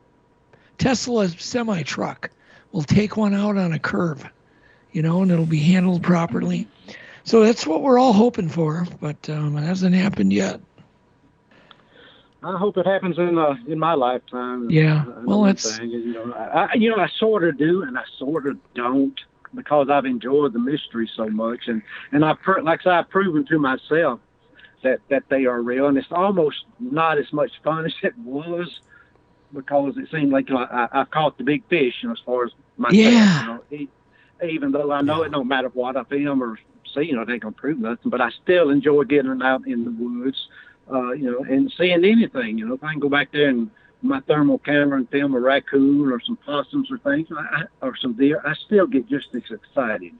semi-truck will take one out on a curve, and it'll be handled properly. So that's what we're all hoping for, but it hasn't happened yet. I hope it happens in my lifetime. Yeah, well, I sort of do, and I sort of don't, because I've enjoyed the mystery so much, and I've proven to myself that they are real, and it's almost not as much fun as it was, because it seemed like I caught the big fish, as far as myself. Yeah. Even though I know it don't matter what I film or see, it ain't gonna prove nothing, but I still enjoy getting out in the woods. And seeing anything, if I can go back there and my thermal camera and film a raccoon or some possums or things, or some deer, I still get just as excited,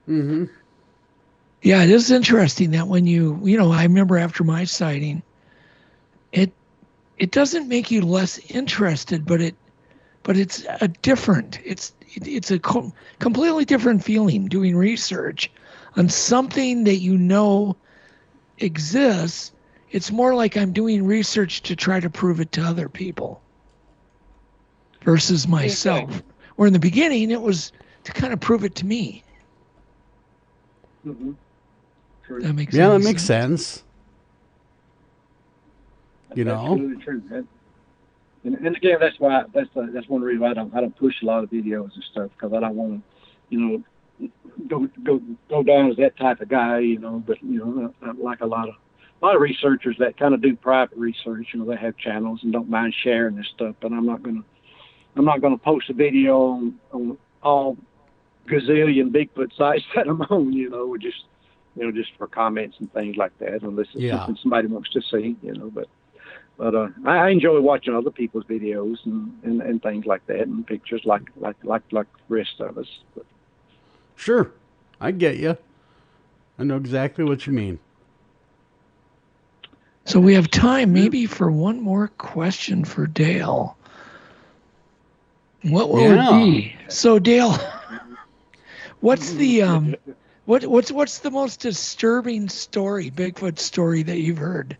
Mm-hmm. Yeah, it is interesting that when I remember after my sighting, it doesn't make you less interested, but it's a different, it's a completely different feeling doing research on something that exists. It's more like I'm doing research to try to prove it to other people versus myself. Okay. Where in the beginning, it was to kind of prove it to me. Mm-hmm. That makes sense. Yeah, that makes sense. That's really true. And again, that's one reason why I don't push a lot of videos and stuff, because I don't want to, go down as that type of guy, But like a lot of researchers that kind of do private research, they have channels and don't mind sharing this stuff. But I'm not gonna post a video on all gazillion Bigfoot sites that I'm on, just for comments and things like that, unless it's something somebody wants to see, But I enjoy watching other people's videos and things like that, and pictures like the rest of us. But. Sure, I get you. I know exactly what you mean. So we have time maybe for one more question for Dale. What will it be? So Dale, what's the what's the most disturbing story, Bigfoot story that you've heard?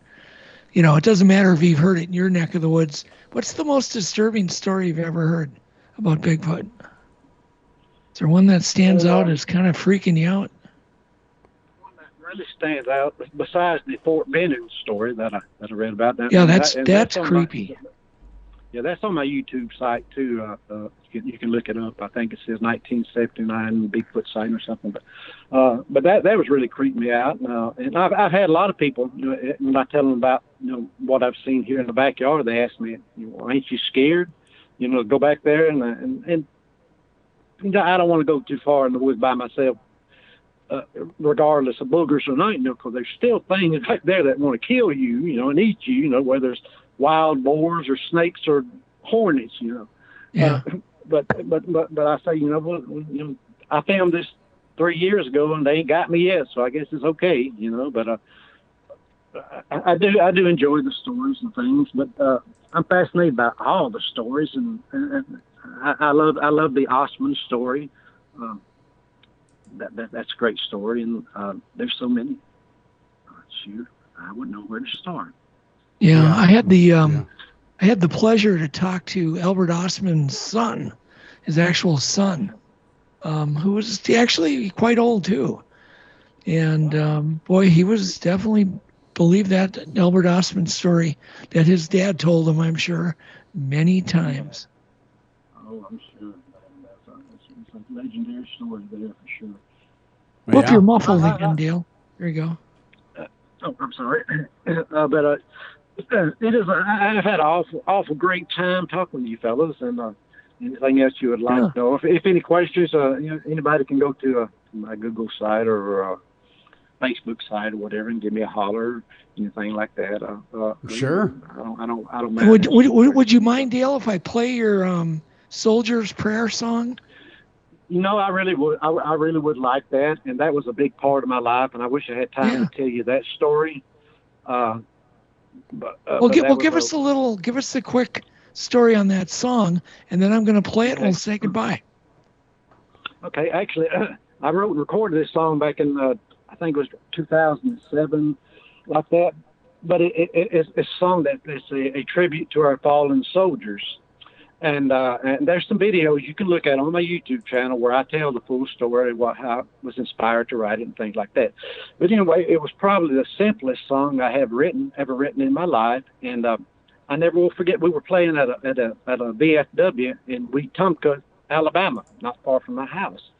You know, it doesn't matter if you've heard it in your neck of the woods. What's the most disturbing story you've ever heard about Bigfoot? Is there one that stands out as kind of freaking you out? One that really stands out, besides the Fort Benning story that I read about. That's creepy. That's on my YouTube site too. You can look it up. I think it says 1979 Bigfoot sighting or something. But that was really creeping me out. And I've had a lot of people, when I tell them about what I've seen here in the backyard, they ask me, "Ain't you scared? Go back there?" And I don't want to go too far in the woods by myself, regardless of boogers or not, because there's still things back there that want to kill you, and eat you, whether it's wild boars or snakes or hornets, Yeah. But I say, I found this 3 years ago and they ain't got me yet, so I guess it's okay, But I do enjoy the stories and things, but I'm fascinated by all the stories, and I love the Osmond story. That's a great story, and there's so many. Shoot, I wouldn't know where to start. Yeah, I had the pleasure to talk to Albert Osmond's son, his actual son, who was actually quite old too. And boy, he was definitely believed that Albert Osmond story that his dad told him, I'm sure, many times. Oh, I'm sure. It's a legendary story there for sure. Well, if you're muffled again, Dale. There you go. I'm sorry. But it is. I've had an awful great time talking to you fellas, and anything else you would like to know. If any questions, anybody can go to my Google site or Facebook site or whatever, and give me a holler, anything like that. Sure. I don't mind. Would you mind, Dale, if I play your Soldier's Prayer song? I really would. I really would like that, and that was a big part of my life, and I wish I had time to tell you that story. Give us the quick story on that song, and then I'm going to play it and we'll say goodbye. Okay, actually, I wrote and recorded this song back in, I think it was 2007, like that. But it's a song that is a tribute to our fallen soldiers. And there's some videos you can look at on my YouTube channel where I tell the full story, how I was inspired to write it and things like that. But anyway, it was probably the simplest song I have ever written in my life. And I never will forget, we were playing at a VFW in Wetumpka, Alabama, not far from my house.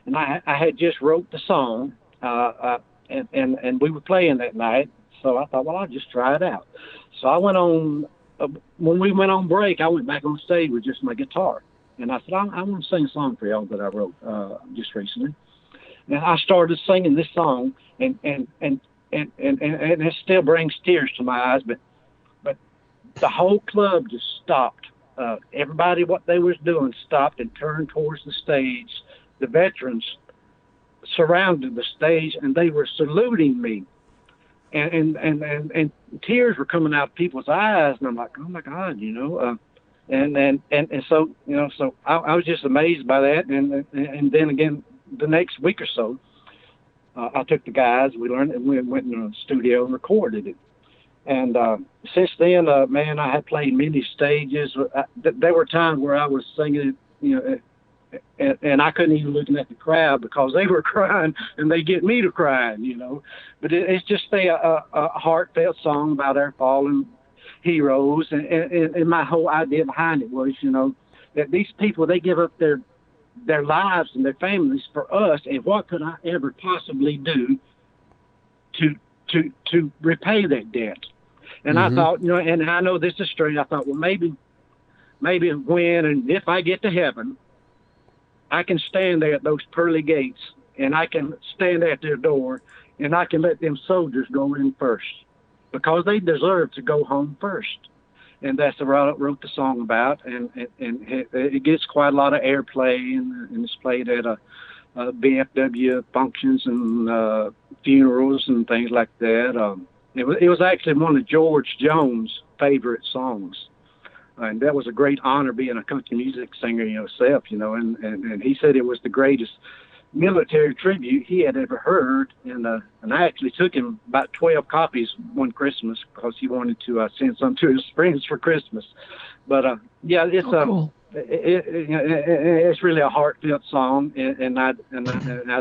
And I had just wrote the song, and we were playing that night. So I thought, well, I'll just try it out. So I went on. When we went on break, I went back on stage with just my guitar, and I said, I want to sing a song for y'all that I wrote just recently. And I started singing this song, and it still brings tears to my eyes. But the whole club just stopped. Everybody, what they was doing, stopped and turned towards the stage. The veterans surrounded the stage, and they were saluting me. And tears were coming out of people's eyes, and I'm like, oh my God, and so so I was just amazed by that, and then again the next week or so, I took the guys, we learned, and we went in the studio and recorded it, and since then, man, I had played many stages. There were times where I was singing it, and I couldn't even look at the crowd because they were crying, and they get me to crying, But it's just a heartfelt song about our fallen heroes, and my whole idea behind it was, that these people, they give up their lives and their families for us, and what could I ever possibly do to repay that debt? And I thought, and I know this is strange. I thought, well, maybe when and if I get to heaven, I can stand there at those pearly gates, and I can stand at their door, and I can let them soldiers go in first, because they deserve to go home first. And that's what I wrote the song about, and it gets quite a lot of airplay, and it's played at VFW functions and funerals and things like that. It was actually one of George Jones' favorite songs. And that was a great honor being a country music singer yourself, and he said it was the greatest military tribute he had ever heard. And I actually took him about 12 copies one Christmas because he wanted to send some to his friends for Christmas. But yeah, it's cool. It's really a heartfelt song, and I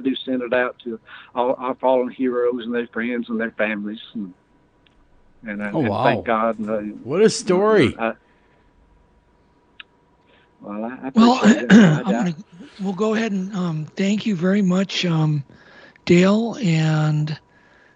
do send it out to all our fallen heroes and their friends and their families. And wow. Thank God. What a story. We'll go ahead and thank you very much, Dale, and it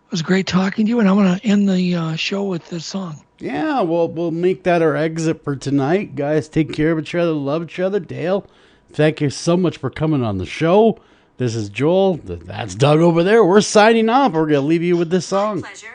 was great talking to you. And I want to end the show with this song. Yeah, we'll make that our exit for tonight. Guys, take care of each other, love each other. Dale, thank you so much for coming on the show. This is Joel. That's Doug over there. We're signing off. We're going to leave you with this song. Pleasure.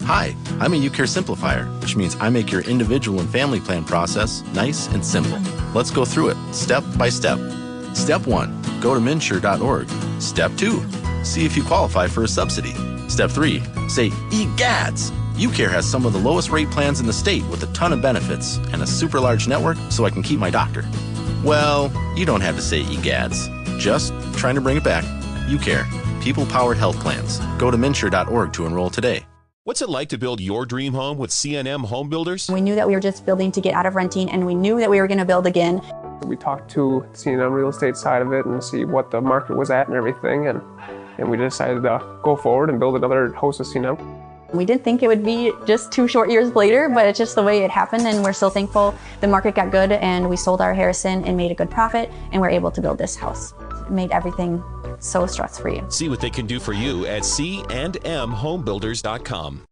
Hi, I'm a UCare simplifier, which means I make your individual and family plan process nice and simple. Let's go through it step by step. Step 1, go to MNsure.org. Step 2, see if you qualify for a subsidy. Step 3, say EGADS. UCare has some of the lowest rate plans in the state with a ton of benefits and a super large network so I can keep my doctor. Well, you don't have to say EGADS. Just trying to bring it back. UCare, people-powered health plans. Go to MNsure.org to enroll today. What's it like to build your dream home with C&M Home Builders? We knew that we were just building to get out of renting, and we knew that we were going to build again. We talked to C&M real estate side of it and see what the market was at and everything, and we decided to go forward and build another house with C&M. We didn't think it would be just 2 short years later, but it's just the way it happened, and we're so thankful. The market got good, and we sold our Harrison and made a good profit, and we're able to build this house. It made everything so stress-free. See what they can do for you at candmhomebuilders.com.